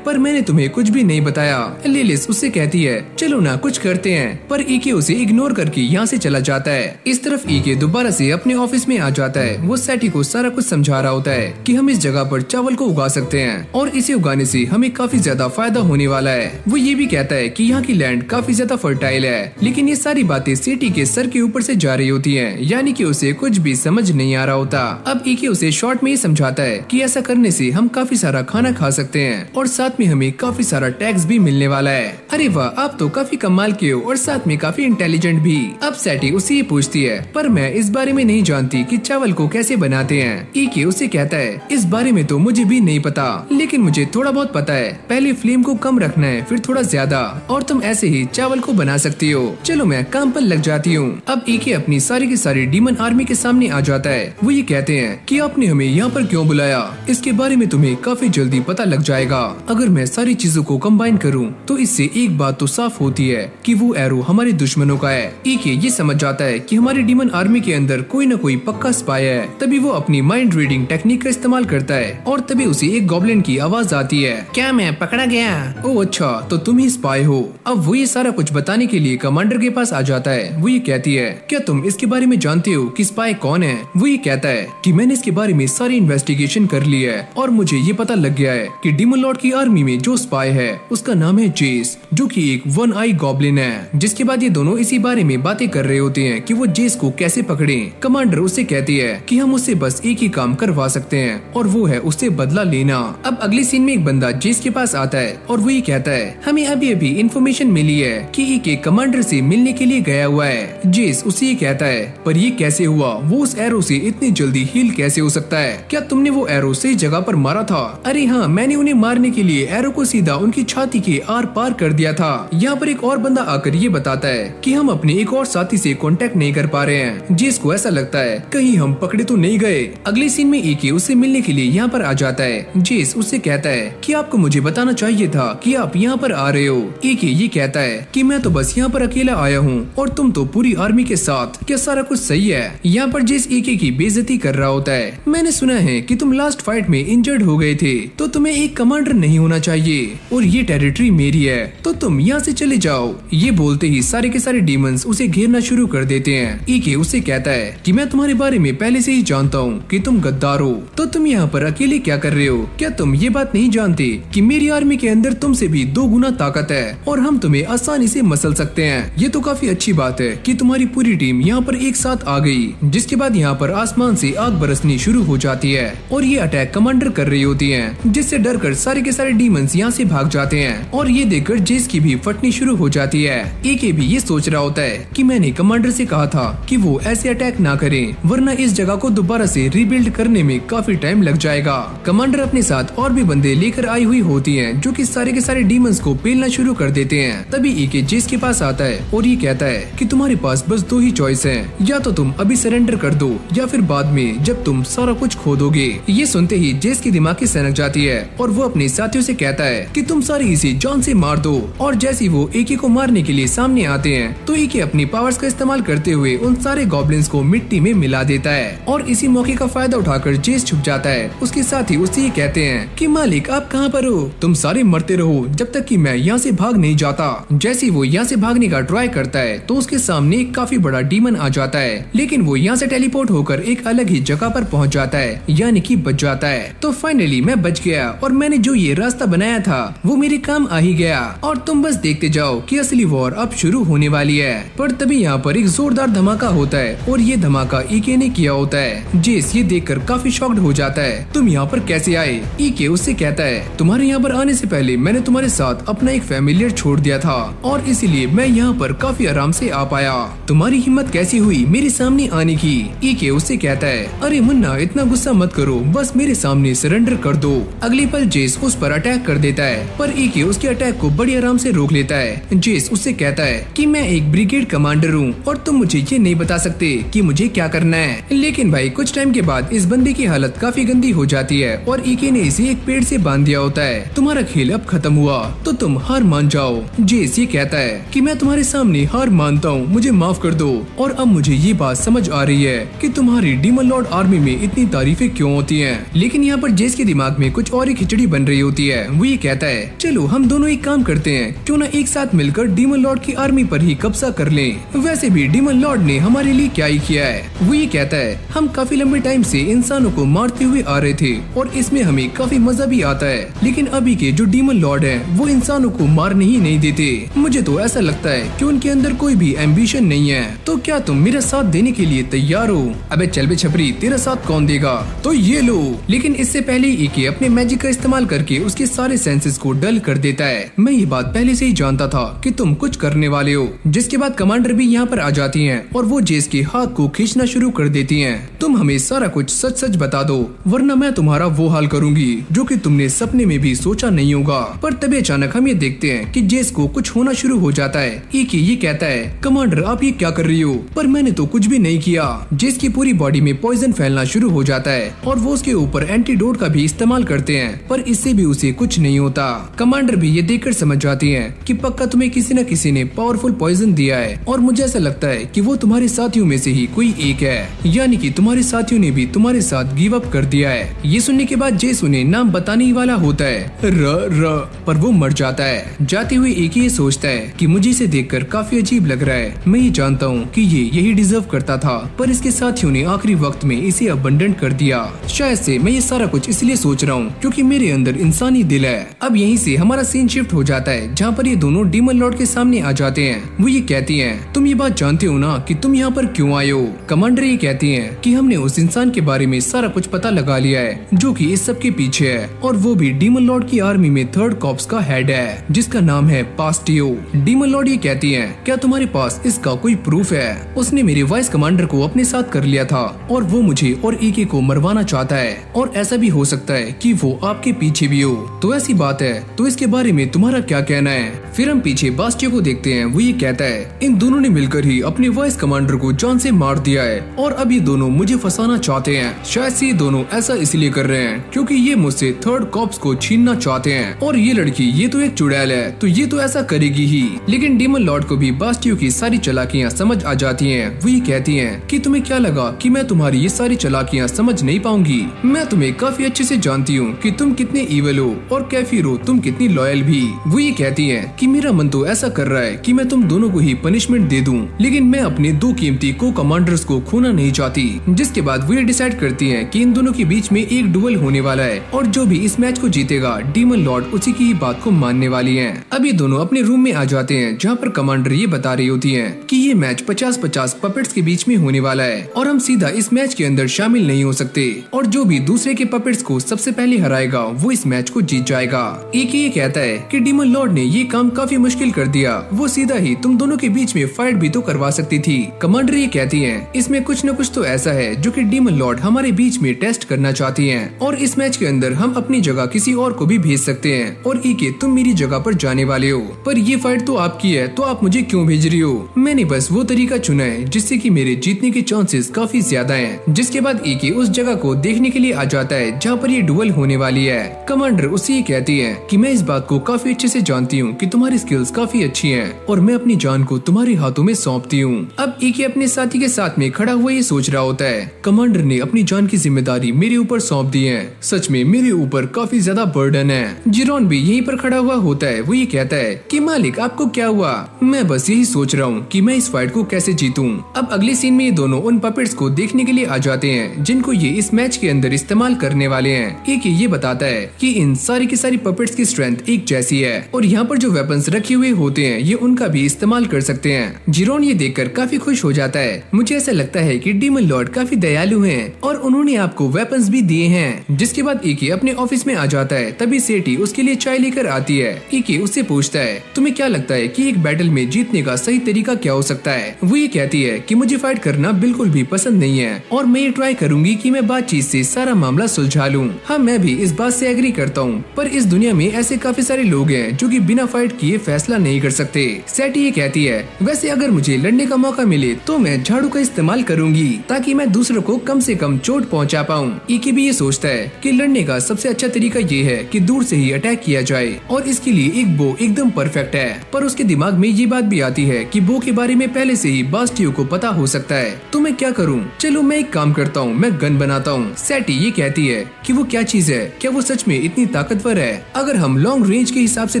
पर मैंने तुम्हें कुछ भी नहीं बताया। लिलिस उससे कहती है चलो ना कुछ करते हैं, पर ईके उसे इग्नोर करके यहाँ से चला जाता है। इस तरफ ईके दोबारा से अपने ऑफिस में आ जाता है। वो सैटी को सारा कुछ समझा रहा होता है कि हम इस जगह पर चावल को उगा सकते हैं और इसे उगाने से हमें काफी ज्यादा फायदा होने वाला है। वो ये भी कहता है कि यहाँ की लैंड काफी ज्यादा फर्टाइल है, लेकिन ये सारी बातें सेठी के सर के ऊपर से जा रही होती हैं, यानी कि उसे कुछ भी समझ नहीं आ रहा होता। अब ईके उसे शॉर्ट में ही समझाता है कि ऐसा करने से हम काफी सारा खाना खा सकते हैं और साथ में हमें काफी सारा टैक्स भी मिलने वाला है। अरे वाह, आप तो काफी कमाल के हो और साथ में काफी इंटेलिजेंट भी। अब सैटी उससे ये पूछती है पर मैं इस बारे में नहीं जानती कि चावल को कैसे बनाते हैं। ईके उसे कहता है इस बारे में तो मुझे भी नहीं पता, लेकिन मुझे थोड़ा बहुत पता है। पहले फ्लेम को कम रखना है, फिर थोड़ा ज्यादा, और तुम ऐसे ही चावल को बना सकती हो। चलो मैं काम पर लग जाती हूँ। अब ईके अपनी सारी की सारी डीमन आर्मी के सामने आ जाता है। वो ये कहते हैं कि आपने हमें यहाँ पर क्यों बुलाया, इसके बारे में तुम्हें काफी जल्दी पता लग जाएगा। अगर मैं सारी चीजों को कंबाइन करूँ तो इससे एक बात तो साफ होती है कि वो एरो हमारे दुश्मनों का है। ईके ये समझ जाता है कि हमारी डीमन आर्मी के अंदर कोई न कोई पक्का स्पाई है। तभी वो अपनी माइंड रीडिंग टेक्निक का इस्तेमाल करता है और तभी उसे एक गॉब्लिन की आवाज आती है, क्या मैं पकड़ा गया? ओह अच्छा, तो तुम ही स्पाई हो। अब वो ये सारा कुछ बताने के लिए कमांडर के पास आ जाता है। वो ये कहती है क्या तुम इसके बारे में जानते हो कि स्पाई कौन है? वो ये कहता है कि मैंने इसके बारे में सारी इन्वेस्टिगेशन कर ली है और मुझे ये पता लग गया है कि डीमन लॉर्ड की आर्मी में जो स्पाई है उसका नाम है जेस, जो कि एक वन आई गॉब्लिन है। जिसके बाद ये दोनों इसी बारे में बातें कर रहे होते हैं कि वो जेस को कैसे पकड़े। कमांडर उससे कहती है कि हम उससे बस एक ही काम करवा सकते हैं और वो है उससे बदला लेना। अब अगली सीन में एक बंदा जेस के पास आता है और वो ये कहता है हमें अभी अभी इन्फॉर्मेशन मिली है कि ईके कमांडर से मिलने के लिए गया हुआ है। जेस उसे ये कहता है पर ये कैसे हुआ? वो उस एरो से इतनी जल्दी हील कैसे हो सकता है? क्या तुमने वो एरो सही जगह पर मारा था? अरे हाँ, मैंने उन्हें मारने के लिए एरो को सीधा उनकी छाती के आर पार कर दिया था। यहाँ पर एक और बंदा आकर ये बताता है कि हम अपने एक और साथी से कांटेक्ट नहीं कर पा रहे हैं। जेस को ऐसा लगता है कहीं हम पकड़े तो नहीं गए। अगले सीन में ईके उससे मिलने के लिए यहाँ पर आ जाता है। जेस उससे कहता है कि आपको मुझे बताना चाहिए था कि आप यहाँ पर आ रहे हो। ईके ये कहता है कि मैं तो बस यहाँ पर अकेला आया हूँ और तुम तो पूरी आर्मी के साथ। क्या सारा कुछ सही है? यहाँ पर जेस ईके की बेइज्जती कर रहा होता है। मैंने सुना है कि तुम लास्ट फाइट में इंजर्ड हो गए थे, तो तुम्हें एक कमांडर नहीं होना चाहिए और ये टेरिटरी मेरी है, तो तुम यहाँ से चले जाओ। ये बोलते ही सारे के सारे डीमंस उसे घेरना शुरू कर देते हैं। ईके उससे कहता है कि मैं तुम्हारे बारे में पहले से ही जानता हूँ कि तुम गद्दार हो, तो तुम यहाँ पर अकेले क्या कर रहे हो? क्या तुम ये बात नहीं जानते कि मेरी आर्मी के अंदर तुमसे भी 2 गुना ताकत है और हम तुम्हें आसानी से मसल सकते हैं। ये तो काफी अच्छी बात है कि तुम्हारी पूरी टीम यहाँ पर एक साथ आ गई। जिसके बाद यहाँ पर आसमान से आग बरसनी शुरू हो जाती है और ये अटैक कमांडर कर रही होती है, जिससे डर कर सारे के सारे डीमंस यहाँ से भाग जाते हैं और ये देखकर जेस की भी फटनी शुरू हो जाती है। ईके भी ये सोच रहा होता है कि मैंने कमांडर से कहा था कि वो ऐसे अटैक ना करें, वरना इस जगह को दोबारा से रीबिल्ड करने में काफी टाइम लग जाएगा। कमांडर अपने साथ और भी बंदे लेकर आई हुई होती हैं, जो कि सारे के सारे डीमंस को पेलना शुरू कर देते हैं। तभी ईके जेस के पास आता है और ये कहता है कि तुम्हारे पास बस 2 ही चॉइस हैं, या तो तुम अभी सरेंडर कर दो या फिर बाद में जब तुम सारा कुछ खो दोगे। ये सुनते ही जेस की दिमाग की सनक जाती है और वो अपने साथियों से कहता है कि तुम सारे इसे जान से मार दो। और जैसे वो ईके को मारने के लिए सामने आते हैं तो ईके अपनी पावर्स का इस्तेमाल करते हुए उन सारे गॉब्लिन्स को मिट्टी में मिला देता है और इसी मौके का फायदा उठाकर जेस छुप जाता है। उसके साथी उससे ये कहते हैं कि मालिक आप कहाँ पर हो? तुम सारे मरते रहो जब तक कि मैं यहाँ से भाग नहीं जाता। जैसे वो यहाँ से भागने का ट्राई करता है तो उसके सामने एक काफी बड़ा डीमन आ जाता है, लेकिन वो यहाँ से टेलीपोर्ट होकर एक अलग ही जगह पर पहुँच जाता है, यानी कि बच जाता है। तो फाइनली मैं बच गया और मैंने जो ये रास्ता बनाया था वो मेरे काम आ ही गया और तुम बस देखते जाओ कि असली वॉर अब शुरू होने वाली है। पर तभी यहाँ पर एक जोरदार धमाका होता है और ये धमाका ईके ने किया होता है। जेस ये देखकर काफी शॉक्ड हो जाता है। तुम यहाँ पर कैसे आए? ईके उससे कहता है तुम्हारे यहाँ पर आने से पहले मैंने तुम्हारे साथ अपना एक फैमिलियर छोड़ दिया था और इसीलिए मैं यहाँ पर काफी आराम से आ पाया। तुम्हारी हिम्मत कैसी हुई मेरे सामने आने की? ईके ईके उससे कहता है, अरे मुन्ना इतना गुस्सा मत करो, बस मेरे सामने सरेंडर कर दो। अगली पल जेस उस पर अटैक कर देता है, पर ईके उसके अटैक को बड़ी आराम से रोक लेता है। जेस उससे कहता है कि मैं एक ब्रिगेड कमांडर हूँ और तुम मुझे ये नहीं बता सकते कि मुझे क्या करना है। लेकिन भाई कुछ टाइम के बाद इस बंदे की हालत काफी गंदी हो जाती है और ईके ने इसे एक पेड़ से बांध दिया होता है। तुम्हारा खेल अब खत्म हुआ तो तुम हार मान जाओ। जेस ये कहता है कि मैं तुम्हारे सामने हार मानता हूँ, मुझे माफ कर दो। और अब मुझे ये बात समझ आ रही है कि तुम्हारी डीमन लॉर्ड आर्मी में इतनी तारीफें क्यों होती हैं। लेकिन यहाँ पर जेस के दिमाग में कुछ और ही खिचड़ी बन रही होती है। वो ये कहता है, चलो हम दोनों एक काम करते हैं, क्यों ना एक साथ मिलकर डीमन लॉर्ड की आर्मी पर ही कब्जा कर लें। वैसे भी डीमन लॉर्ड ने हमारे लिए क्या ही किया है। वो ये कहता है, हम काफी लंबे टाइम से इंसानों को मारते हुए आ रहे थे और इसमें हमें काफी मजा भी आता है, लेकिन अभी के जो डीमन लॉर्ड हैं वो इंसानों को मारने ही नहीं देते। मुझे तो ऐसा लगता है कि उनके अंदर कोई भी एम्बिशन नहीं है। तो क्या तुम मेरा साथ देने के लिए तैयार हो? अबे चल बे छपरी, तेरा साथ कौन देगा? तो ये लो। लेकिन इससे पहले ईके अपने मैजिक का इस्तेमाल करके उसके सारे सेंसेस को डल कर देता है। मैं ये बात पहले से ही जानता था कि तुम कुछ करने वाले हो। जिसके बाद कमांडर भी यहाँ पर आ जाती हैं और वो जेस के हाथ को खींचना शुरू कर देती हैं। तुम हमें सारा कुछ सच सच बता दो, वरना मैं तुम्हारा वो हाल करूंगी जो कि तुमने सपने में भी सोचा नहीं होगा। पर तभी अचानक हम ये देखते हैं कि जेस को कुछ होना शुरू हो जाता है। ईके ये कहता है, कमांडर आप ये क्या कर रही हो? पर मैंने तो कुछ भी नहीं किया। जेस की पूरी बॉडी में पॉइजन फैलना शुरू हो जाता है और वो उसके ऊपर एंटीडोट का भी इस्तेमाल करते हैं, पर इससे भी उसे कुछ नहीं होता। कमांडर भी ये देखकर समझ जाती है कि पक्का तुम्हें किसी न किसी ने पावरफुल पॉइजन दिया है और मुझे ऐसा लगता है कि वो तुम्हारे साथियों में से ही कोई एक है, यानी कि तुम्हारे साथियों ने भी तुम्हारे साथ गिव अप कर दिया है। ये सुनने के बाद जेस उन्हें नाम बताने ही वाला होता है, पर वो मर जाता है। जाते हुए एक ही सोचता है कि मुझे इसे देखकर काफी अजीब लग रहा है। मैं ये जानता हूँ कि ये यही डिजर्व करता था, पर इसके साथियों ने आखिरी वक्त में इसे अबंडन कर दिया। शायद से मैं ये सारा कुछ इसलिए सोच रहा हूँ क्योंकि मेरे अंदर इंसानी दिल है। अब यहीं से हमारा सीन शिफ्ट हो जाता है जहाँ पर ये दोनों डीमन लॉर्ड के सामने आ जाते हैं। वो ये कहती हैं, तुम ये बात जानते हो ना कि तुम यहाँ पर क्यों आए हो? कमांडर ये कहती हैं कि हमने उस इंसान के बारे में सारा कुछ पता लगा लिया है जो कि इस सब के पीछे है, और वो भी डीमन लॉर्ड की आर्मी में थर्ड कॉर्प्स का हेड है जिसका नाम है पास्टियो। डीमन लॉर्ड ये कहती हैं, क्या तुम्हारे पास इसका कोई प्रूफ है? उसने मेरे वाइस कमांडर को अपने साथ कर लिया था और वो मुझे और ईके को मरवाना चाहता है, और ऐसा भी हो सकता है कि वो आपके पीछे भी हो। तो ऐसी बात है तो इसके बारे में तुम्हारा क्या कहना है? फिर हम पीछे बास्टियो को देखते हैं। वो ये कहता है, इन दोनों ने मिलकर ही अपने वाइस कमांडर को जान से मार दिया है और अब ये दोनों मुझे फंसाना चाहते हैं। शायद से ये दोनों ऐसा इसलिए कर रहे हैं क्योंकि ये मुझसे थर्ड कॉर्प्स को छीनना चाहते हैं, और ये लड़की ये तो एक चुड़ैल है तो ये तो ऐसा करेगी ही। लेकिन डीमन लॉर्ड को भी बास्टियो की सारी चालाकियां समझ आ जाती हैं। वो ये कहती हैं कि तुम्हें क्या लगा कि मैं तुम्हारी ये सारी चालाकियां समझ नहीं पाऊंगी? मैं तुम्हें काफी अच्छे से जानती हूँ कि तुम कितने ईवल हो और कैफिर हो तुम कितनी लॉयल भी। वो ये कहती हैं कि मेरा मन तो ऐसा कर रहा है कि मैं तुम दोनों को ही पनिशमेंट दे दूं, लेकिन मैं अपने दो कीमती को कमांडर्स को खोना नहीं चाहती। जिसके बाद वो ये डिसाइड करती हैं कि इन दोनों के बीच में एक डुएल होने वाला है और जो भी इस मैच को जीतेगा डीमन लॉर्ड उसी की ही बात को मानने वाली है। अब ये दोनों अपने रूम में आ जाते हैं जहाँ पर कमांडर ये बता रही होती है कि ये मैच 50-50 पपेट्स के बीच में होने वाला है और हम सीधा इस मैच के अंदर शामिल नहीं हो सकते, और जो भी दूसरे के पपेट्स को सबसे पहले हराएगा वो इस मैच को जीत जाएगा। एक ये कहता है कि डीमन लॉर्ड ने ये काम काफी मुश्किल कर दिया, वो सीधा ही तुम दोनों के बीच में फाइट भी तो करवा सकती थी। कमांडर ये कहती है, इसमें कुछ न कुछ तो ऐसा है जो कि डीमन लॉर्ड हमारे बीच में टेस्ट करना चाहती हैं, और इस मैच के अंदर हम अपनी जगह किसी और को भी भेज सकते हैं, और ईके तुम मेरी जगह पर जाने वाले हो, पर ये फाइट तो आपकी है तो आप मुझे क्यों भेज रही हो? मैंने बस वो तरीका चुना है जिससे कि मेरे जीतने के चांसेस काफी ज्यादा हैं। जिसके बाद ईके उस जगह को देखने के लिए आ जाता है जहाँ पर ये डुएल होने वाली है। कमांडर उससे ये कहती है कि मैं इस बात को काफी अच्छे से जानती हूँ कि तुम्हारी स्किल्स काफी अच्छी हैं और मैं अपनी जान को तुम्हारे हाथों में सौंपती हूँ। अब ईके अपने साथी के साथ में खड़ा हुआ ये सोच रहा होता है, कमांडर ने अपनी जान की जिम्मेदारी मेरे ऊपर सौंप दी है, सच में मेरे ऊपर काफी ज्यादा बर्डन है। जिरोन भी यहीं पर खड़ा हुआ होता है। वो ये कहता है कि मालिक आपको क्या हुआ? मैं बस यही सोच रहा हूँ कि मैं इस फाइट को कैसे जीतूं। अब अगले सीन में ये दोनों उन पपेट्स को देखने के लिए आ जाते हैं जिनको ये इस मैच के अंदर इस्तेमाल करने वाले हैं। एक ये बताता है कि इन सारी की सारी पपेट्स की स्ट्रेंथ एक जैसी है और यहाँ पर जो वेपन्स रखे हुए होते हैं ये उनका भी इस्तेमाल कर सकते हैं। जिरोन ये देखकर काफी खुश हो जाता है। मुझे ऐसा लगता है कि डीमन लॉर्ड काफी दयालु हैं और उन्होंने आपको वेपन्स भी दिए हैं। जिसके बाद ईके अपने ऑफिस में आ जाता है। तभी सेठी उसके लिए चाय लेकर आती है। ईके उससे पूछता है, तुम्हें क्या लगता है कि एक बैटल में जीतने का सही तरीका क्या हो सकता है? वो ये कहती है कि मुझे फाइट करना बिल्कुल भी पसंद नहीं है और मैं ये ट्राई करूंगी कि मैं बातचीत से सारा मामला सुलझा लूं। हाँ, मैं भी इस बात से एग्री करता हूँ, पर इस दुनिया में ऐसे काफी सारे लोग हैं जो कि बिना फाइट किए फैसला नहीं कर सकते। सैटी ये कहती है, वैसे अगर मुझे लड़ने का मौका मिले तो मैं झाड़ू का इस्तेमाल करूंगी ताकि मैं दूसरों को कम से कम चोट पहुंचा पाऊं। ईके भी ये सोचता है कि लड़ने का सबसे अच्छा तरीका ये है कि दूर से ही अटैक किया जाए और इसके लिए एक बो एकदम परफेक्ट है। पर उसके दिमाग में ये बात भी आती है कि बो के बारे में पहले से ही बास्टियो को पता हो सकता है। तो मैं क्या करूं? चलो मैं एक काम करता हूं, मैं गन बनाता हूं। सैटी ये कहती है कि वो क्या चीज है, क्या वो सच में इतनी ताकतवर है? अगर हम लॉन्ग रेंज के हिसाब से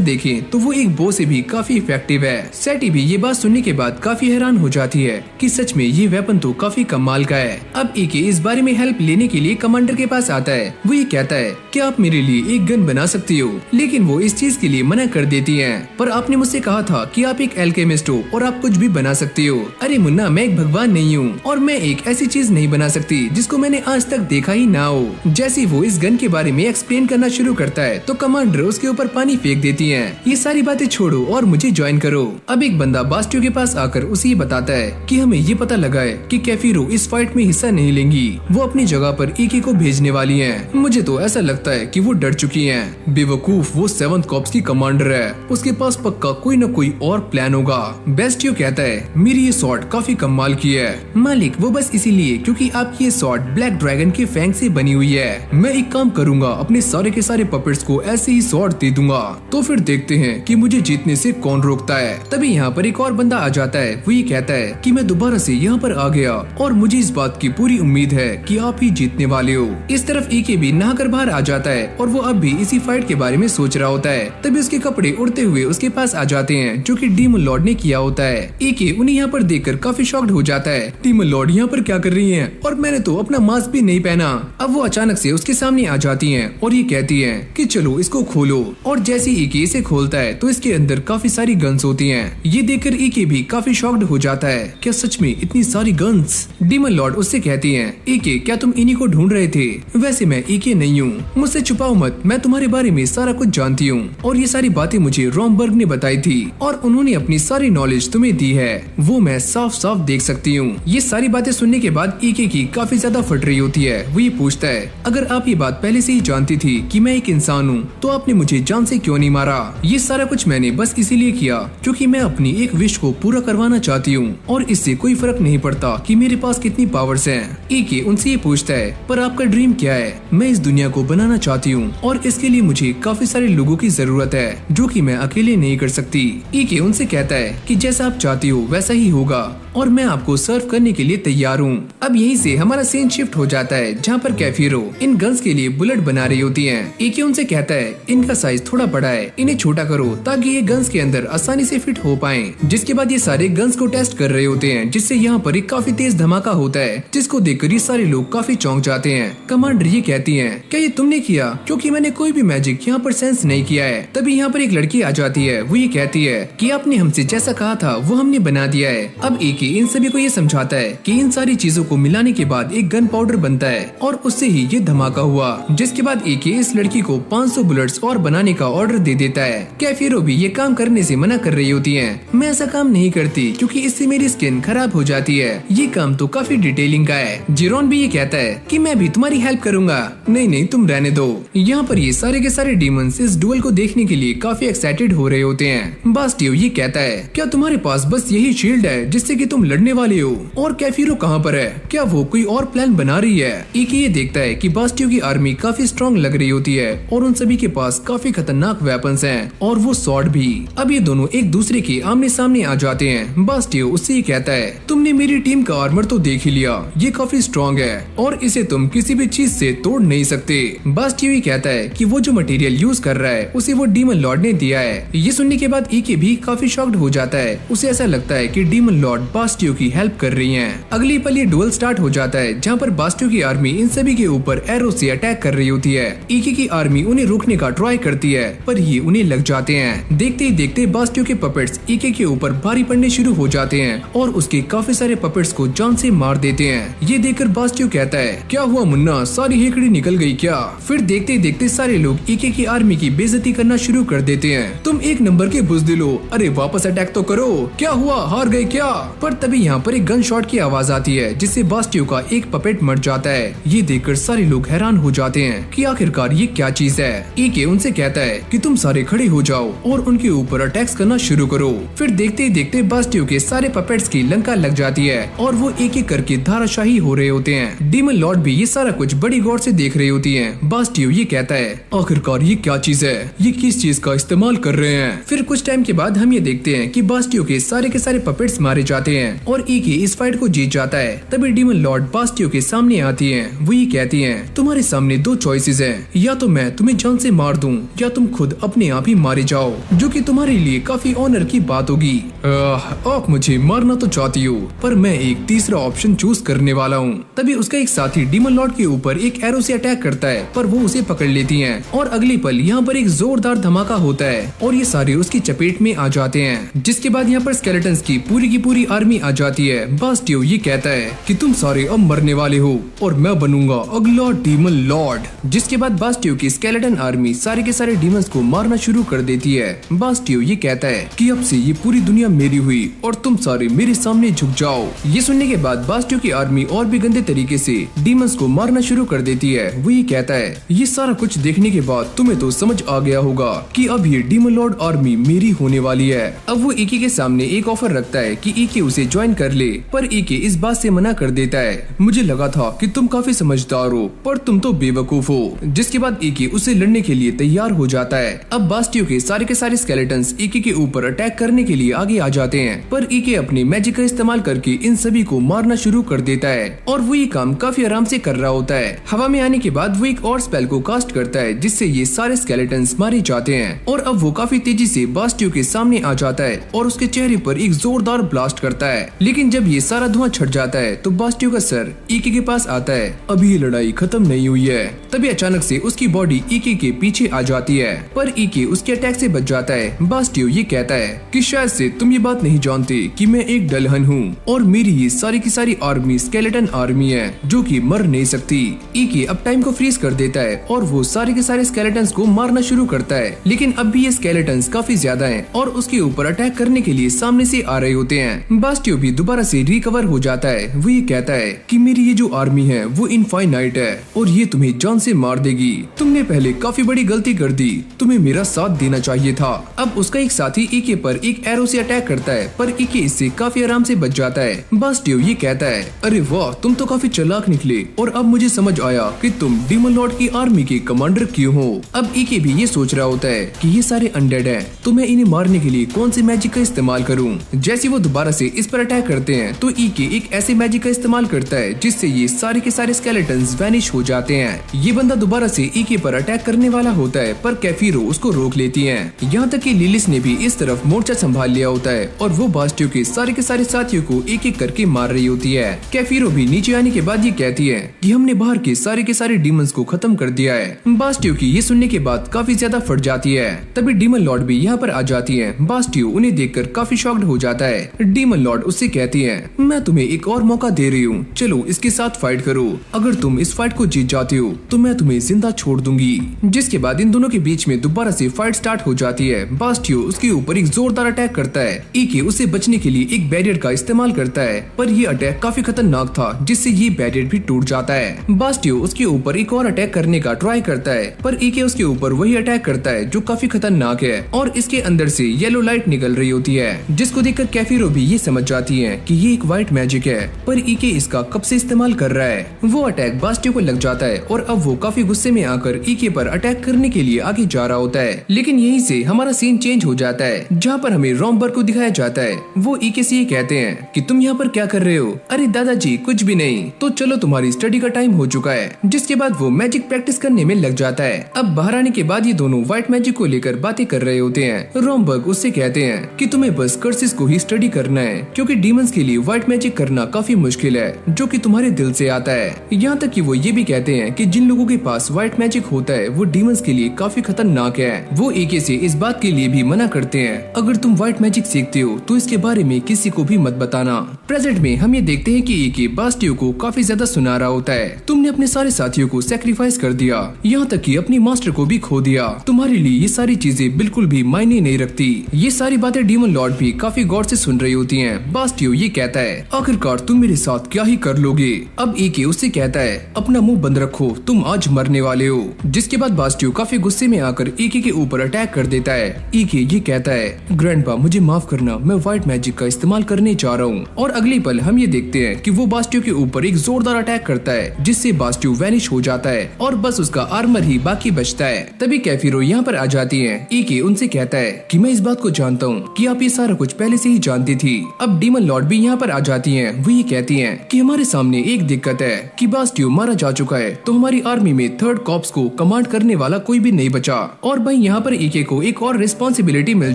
देखें तो वो एक बो से भी काफी इफेक्टिव है। सैटी भी ये बात सुनने के बाद काफी हैरान हो जाती है कि सच में ये वेपन तो काफी कमाल का है। अब ईके इस बारे में हेल्प लेने के लिए कमांडर के पास आता है। वो ये कहता है कि आप मेरे लिए एक गन बना सकती हो, लेकिन वो इस चीज के लिए मना कर देती है। पर आपने मुझसे कहा था कि आप एक एल्केमिस्ट हो और आप कुछ भी बना सकती हो। अरे मुन्ना, मैं एक भगवान नहीं हूँ और मैं एक ऐसी चीज नहीं बना सकती जिसको मैंने आज तक देखा ही ना हो। जैसे वो इस गन के बारे में एक्सप्लेन करना शुरू करता है तो कमांडर उसके ऊपर पानी फेंक देती है। ये सारी बातें छोड़ो और मुझे ज्वाइन करो। अब एक बंदा बास्टियो के पास आकर उसे ये बताता है कि हमें ये पता लगा है कि कैफिरो इस फाइट में हिस्सा नहीं लेंगी, वो अपनी जगह पर ईके को भेजने वाली हैं। मुझे तो ऐसा लगता है कि वो डर चुकी हैं। बेवकूफ, वो 7th कॉर्प्स की कमांडर है, उसके पास पक्का कोई न कोई और प्लान होगा। बास्टियो कहता है, मेरी ये स्वॉर्ड काफी कमाल की है मालिक, वो बस इसीलिए क्योंकि आपकी ये स्वॉर्ड ब्लैक ड्रैगन के फैंग से बनी हुई है। मैं एक काम करूंगा, अपने सारे के सारे पपेट्स को ऐसे ही स्वॉर्ड दे दूंगा, तो फिर देखते हैं कि मुझे जीतने से कौन रोकता है। तभी यहाँ पर एक और बंदा आ जाता है। वो ये कहता है कि मैं दोबारा से यहाँ पर आ गया और मुझे इस बात की पूरी उम्मीद है कि आप ही जीतने वाले हो। इस तरफ ईके भी नहाकर बाहर आ जाता है और वो अब भी इसी फाइट के बारे में सोच रहा होता है। तभी उसके कपड़े उड़ते हुए उसके पास आ जाते हैं जो कि डीमन लॉर्ड ने किया होता है। ईके उन्हें यहाँ पर देखकर काफी शॉक्ड हो जाता है। डीमन लॉर्ड यहाँ पर क्या कर रही हैं? और मैंने तो अपना मास्क भी नहीं पहना। अब वो अचानक से उसके सामने आ जाती हैं और ये कहती हैं कि चलो इसको खोलो। और जैसे ईके इसे खोलता है तो इसके अंदर काफी सारी गन्स होती हैं। ये देखकर ईके भी काफी शॉक्ड हो जाता है। क्या सच में इतनी सारी गन्स? डीमन लॉर्ड उससे कहती हैं, ईके क्या तुम इन्हीं को ढूंढ रहे थे? वैसे मैं ईके नहीं हूँ, मुझसे छुपाओ मत, मैं तुम्हारे बारे में सारा कुछ जानती हूँ और ये सारी बातें मुझे रॉमबर्ग ने बताई थी और उन्होंने अपनी सारी नॉलेज तुम्हें दी है, वो मैं साफ साफ देख सकती हूँ। ये सारी बातें सुनने के बाद ईके की काफी ज्यादा फट रही होती है। वो ये पूछता है, अगर आप ये बात पहले से ही जानती थी कि मैं एक इंसान हूँ तो आपने मुझे जान से क्यों नहीं मारा? ये सारा कुछ मैंने बस इसीलिए किया क्योंकि मैं अपनी एक विश को पूरा करवाना चाहती हूँ और इससे कोई फर्क नहीं पड़ता कि मेरे पास कितनी पावर्स हैं। ईके उनसे ये पूछता है, पर आपका ड्रीम क्या है? मैं इस दुनिया को बनाना चाहती हूँ और इसके लिए मुझे काफी सारे लोगों की जरूरत है जो कि मैं अकेले नहीं कर सकती। ईके उनसे कहता है कि जैसा आप चाहती हो वैसा ही होगा और मैं आपको सर्व करने के लिए तैयार हूँ। अब यहीं से हमारा सीन शिफ्ट हो जाता है जहाँ पर कैफिरो इन गन्स के लिए बुलेट बना रही होती हैं। ईके उनसे कहता है, इनका साइज थोड़ा बड़ा है, इन्हें छोटा करो ताकि ये गन्स के अंदर आसानी से फिट हो पाएं। जिसके बाद ये सारे गन्स को टेस्ट कर रहे होते हैं जिससे यहाँ पर एक काफी तेज धमाका होता है जिसको देखकर ये सारे लोग काफी चौंक जाते हैं। कमांडर ये कहती है, क्या ये तुमने किया? क्योंकि मैंने कोई भी मैजिक यहाँ पर सेंस नहीं किया है। तभी यहाँ पर एक लड़की आ जाती है। वो ये कहती है कि आपने हमसे जैसा कहा था वो हमने बना दिया है। अब ईके इन सभी को ये समझाता है कि इन सारी चीजों को मिलाने के बाद एक गन पाउडर बनता है और उससे ही ये धमाका हुआ। जिसके बाद ईके इस लड़की को 500 बुलेट्स और बनाने का ऑर्डर दे देता है। कैफिरो भी ये काम करने से मना कर रही होती है। मैं ऐसा काम नहीं करती क्योंकि इससे मेरी स्किन खराब हो जाती है, ये काम तो काफी डिटेलिंग का है। जिरोन भी ये कहता है कि मैं भी तुम्हारी हेल्प करूंगा। नहीं नहीं, तुम रहने दो। यहाँ पर ये सारे के सारे डीमंस इस डुएल को देखने के लिए काफी एक्साइटेड हो रहे होते हैं। बास्टियो ये कहता है, क्या तुम्हारे पास बस यही शील्ड है जिससे कि तुम लड़ने वाले हो? और कैफिरो कहाँ पर है? क्या वो कोई और प्लान बना रही है? ईके ये देखता है कि बास्टियो की आर्मी काफी स्ट्रॉन्ग लग रही होती है और उन सभी के पास काफी खतरनाक वेपन्स हैं और वो स्वॉर्ड भी। अब ये दोनों एक दूसरे के आमने सामने आ जाते हैं। बास्टियो उससे ये कहता है, तुमने मेरी टीम का आर्मर तो देख ही लिया, ये काफी स्ट्रॉन्ग है और इसे तुम किसी भी चीज से तोड़ नहीं सकते। बास्टियो ये कहता है कि वो जो मटेरियल यूज कर रहा है उसे वो डीमन लॉर्ड ने दिया है। ये सुनने के बाद ईके भी काफी शॉक्ड हो जाता है। उसे ऐसा लगता है कि डीमन लॉर्ड बास्टियो की हेल्प कर रही हैं। अगली पल ये डुएल स्टार्ट हो जाता है जहाँ पर बास्टियो की आर्मी इन सभी के ऊपर एरो से अटैक कर रही होती है। ईके की आर्मी उन्हें रोकने का ट्राई करती है पर ये उन्हें लग जाते हैं। देखते ही देखते बास्टियो के पपेट्स ईके के ऊपर भारी पड़ने शुरू हो जाते हैं और उसके काफी सारे पपेट्स को जान से मार देते हैं। ये देखकर बास्टियो कहता है, क्या हुआ मुन्ना, सारी हेकड़ी निकल गई क्या? फिर देखते देखते सारे लोग ईके की आर्मी की बेइज्जती करना शुरू कर देते हैं। तुम एक नंबर के बुज़दिल हो, अरे वापस अटैक तो करो, क्या हुआ, हार गए क्या? पर तभी यहाँ पर एक गन शॉट की आवाज आती जाती है, जिससे बास्टियो का एक पपेट मर जाता है। ये देखकर सारे लोग हैरान हो जाते हैं कि आखिरकार ये क्या चीज है। ईके उनसे कहता है कि तुम सारे खड़े हो जाओ और उनके ऊपर अटैक्स करना शुरू करो। फिर देखते ही देखते बास्टियो के सारे पपेट्स की लंका लग जाती है और वो एक एक करके धाराशाही हो रहे होते हैं। डीमन लॉर्ड भी ये सारा कुछ बड़ी गौर से देख रही होती है। बास्टियो ये कहता है, आखिरकार ये क्या चीज है, ये किस चीज का इस्तेमाल कर रहे हैं। फिर कुछ टाइम के बाद हम ये देखते हैं कि बास्टियो के सारे पपेट्स मारे जाते हैं और ईके इस फाइट को जीत जाता है। तभी डीमन लॉर्ड बास्टियो के सामने आती है। वो ये कहती है, तुम्हारे सामने दो चॉइसेस है, या तो मैं तुम्हें जान से मार दूं या तुम खुद अपने आप ही मारे जाओ, जो कि तुम्हारे लिए काफी ऑनर की बात होगी। आप मुझे मारना तो चाहती हो, पर मैं एक तीसरा ऑप्शन चूज करने वाला हूँ। तभी उसका एक साथी डीमन लॉर्ड के ऊपर एक एरो से अटैक करता है, पर वो उसे पकड़ लेती है और अगले पल यहाँ पर एक जोरदार धमाका होता है और ये सारे उसकी चपेट में आ जाते हैं। जिसके बाद यहाँ पर स्केलेटन्स की पूरी आर्मी आ जाती है। बास्टियो ये कहता है कि तुम सारे अब मरने वाले हो और मैं बनूंगा अगला डीमन लॉर्ड। जिसके बाद बास्टियो की स्केलेटन आर्मी सारे के सारे डीमंस को मारना शुरू कर देती है। बास्टियो ये कहता है कि अब से ये पूरी दुनिया मेरी हुई और तुम सारे मेरे सामने झुक जाओ। ये सुनने के बाद बास्टियो की आर्मी और भी गंदे तरीके से डीमंस को मारना शुरू कर देती है। वो ये कहता है, ये सारा कुछ देखने के बाद तुम्हें तो समझ आ गया होगा कि अब ये डीमन लॉर्ड आर्मी मेरी होने वाली है। अब वो ईके के सामने एक ऑफर रखता है कि ईके उसे ज्वाइन कर ले, पर ईके इस बात से मना कर देता है। मुझे लगा था कि तुम काफी समझदार हो, पर तुम तो बेवकूफ हो। जिसके बाद ईके उसे लड़ने के लिए तैयार हो जाता है। अब बास्टियो के सारे स्केलेटन्स ईके के ऊपर अटैक करने के लिए आगे आ जाते हैं, पर ईके अपनी मैजिक का इस्तेमाल करके इन सभी को मारना शुरू कर देता है और वो ये काम काफी आराम से कर रहा होता है। हवा में आने के बाद वो एक और स्पेल को कास्ट करता है, जिससे ये सारे स्केलेटन्स मारे जाते हैं और अब वो काफी तेजी से बास्टियो के सामने आ जाता है और उसके चेहरे पर एक जोरदार ब्लास्ट करता है। लेकिन जब ये सारा धुआं छट जाता है तो बास्टियो का सर ईके के पास आता है। अभी ये लड़ाई खत्म नहीं हुई है। तभी अचानक से उसकी बॉडी ईके के पीछे आ जाती है, पर ईके उसके अटैक से बच जाता है। बास्टियो ये कहता है कि शायद से तुम ये बात नहीं जानते कि मैं एक डलहन हूँ और मेरी ये सारी की सारी आर्मी स्केलेटन आर्मी है जो कि मर नहीं सकती। ईके अब टाइम को फ्रीज कर देता है और वो सारे के सारे स्केलेटन्स को मारना शुरू करता है। लेकिन अब भी ये स्केलेटन्स काफी ज्यादा हैं और उसके ऊपर अटैक करने के लिए सामने से आ रहे होते हैं। बास्टियो भी दोबारा से रिकवर हो जाता है। वो ये कहता है कि मेरी ये जो आर्मी है वो इनफाइनाइट है और ये तुम्हें जान से मार देगी। तुमने पहले काफी बड़ी गलती कर दी, तुम्हें मेरा साथ देना चाहिए था। अब उसका एक साथी ईके पर एक एरो से अटैक करता है, पर ईके इससे काफी आराम से बच जाता है। बास्टियो ये कहता है, अरे वाह, तुम तो काफी चालाक निकले और अब मुझे समझ आया कि तुम डीमन लॉर्ड की आर्मी के कमांडर क्यों हो। अब ईके भी ये सोच रहा होता है कि ये सारे अनडेड हैं, तो मैं इन्हें मारने के लिए कौन से मैजिक का इस्तेमाल करूं। जैसे वो दोबारा से इस पर अटैक करते हैं तो ईके एक ऐसे मैजिक का इस्तेमाल करता है जिससे ये सारे के सारे स्केलेटन्स वैनिश हो जाते हैं। ये बंदा दोबारा से ईके पर अटैक करने वाला होता है, पर कैफीरो उसको रोक लेती है। यहाँ तक कि लिलिस ने भी इस तरफ मोर्चा संभाल लिया होता है और वो बास्टियो के सारे साथियों को एक एक करके मार रही होती है। कैफीरो भी नीचे आने के बाद ये कहती है कि हमने बाहर के सारे डीमंस को खत्म कर दिया है। बास्टियो की ये सुनने के बाद काफी ज्यादा फट जाती है। तभी डीमन लॉर्ड भी यहाँ पर आ जाती है। बास्टियो उन्हें देखकर काफी शॉक्ड हो जाता है। डीमन लॉर्ड उससे कहती है, मैं तुम्हें एक और मौका दे रही हूँ, चलो इसके साथ फाइट करो। अगर तुम इस फाइट को जीत जाते हो तो मैं तुम्हें जिंदा छोड़ दूंगी। जिसके बाद इन दोनों के बीच में दोबारा से फाइट स्टार्ट हो जाती है। बास्टियो उसके ऊपर एक जोरदार अटैक करता है। ईके उसे बचने के लिए एक बैरियर का इस्तेमाल करता है, पर ये अटैक काफी खतरनाक था, जिससे ये बैरियर भी टूट जाता है। बास्टियो उसके ऊपर एक और अटैक करने का ट्राई करता है, पर ईके उसके ऊपर वही अटैक करता है जो काफी खतरनाक है और इसके अंदर से येलो लाइट निकल रही होती है, जिसको देखकर कैफीरो भी ये समझ जाती है कि ये एक व्हाइट मैजिक है, पर ईके इसका कब से इस्तेमाल कर रहा है। वो अटैक बास्टियो को लग जाता है और अब वो काफी गुस्से में आकर ईके पर अटैक करने के लिए आगे जा रहा होता है। लेकिन यहीं से हमारा सीन चेंज हो जाता है, जहाँ पर हमें रॉम्बर को दिखाया जाता है। वो ईके से ये कहते हैं कि तुम यहाँ पर क्या कर रहे हो। अरे दादाजी कुछ भी नहीं, तो चलो तुम्हारी स्टडी का टाइम हो चुका है। जिसके बाद वो मैजिक प्रैक्टिस करने में लग जाता है। अब बाहर आने के बाद ये दोनों व्हाइट मैजिक को लेकर बातें कर रहे होते हैं। रॉम्बर्ग उससे कहते हैं कि तुम्हें बस कर्सेस को ही स्टडी करना है, क्योंकि डीमंस के लिए व्हाइट मैजिक करना काफी मुश्किल है, जो कि तुम्हारे दिल से आता है। यहाँ तक कि वो ये भी कहते हैं कि जिन लोगों के पास व्हाइट मैजिक होता है वो डीमंस के लिए काफी खतरनाक है। वो ईके से इस बात के लिए भी मना करते हैं, अगर तुम व्हाइट मैजिक सीखते हो तो इसके बारे में किसी को भी मत बताना। प्रेजेंट में हम ये देखते हैं कि ईके बास्टियो को काफी ज्यादा सुना रहा होता है, तुमने अपने सारे साथियों को सैक्रिफाइस कर दिया, यहाँ तक कि अपनी मास्टर को भी खो दिया। तुम्हारे लिए ये सारी चीजें बिल्कुल भी मायने नहीं रखती। ये सारी बातें डीमन लॉर्ड भी काफी गौर से सुन रही होती हैं। बास्टियो ये कहता है, आखिरकार तुम मेरे साथ क्या ही कर लोगे। अब ईके उससे कहता है अपना मुंह बंद रखो, तुम आज मरने वाले हो। जिसके बाद बास्टियो काफी गुस्से में आकर ईके के ऊपर अटैक कर देता है। ईके ये कहता है ग्रैंडपा मुझे माफ करना, मैं व्हाइट मैजिक का इस्तेमाल करने जा रहा हूँ। और अगले पल हम ये देखते हैं कि वो बास्टियो के ऊपर एक जोरदार अटैक करता है जिससे बास्टियो वैनिश हो जाता है और बस उसका आर्मर ही बाकी बचता है। तभी कैफिरो यहाँ पर आ जाती है। ईके उनसे कहता है कि मैं इस बात को जानता हूँ कि आप ये सारा कुछ पहले से ही जानती थी। अब डीमन लॉर्ड भी यहाँ पर आ जाती है। वो ये कहती है कि हमारे सामने एक दिक्कत है कि बास्टियो मारा जा चुका है, तो हमारी आर्मी में थर्ड कॉर्प्स को कमांड करने वाला कोई भी नहीं बचा। और भाई यहाँ पर ईके को एक और रिस्पॉन्सिबिलिटी मिल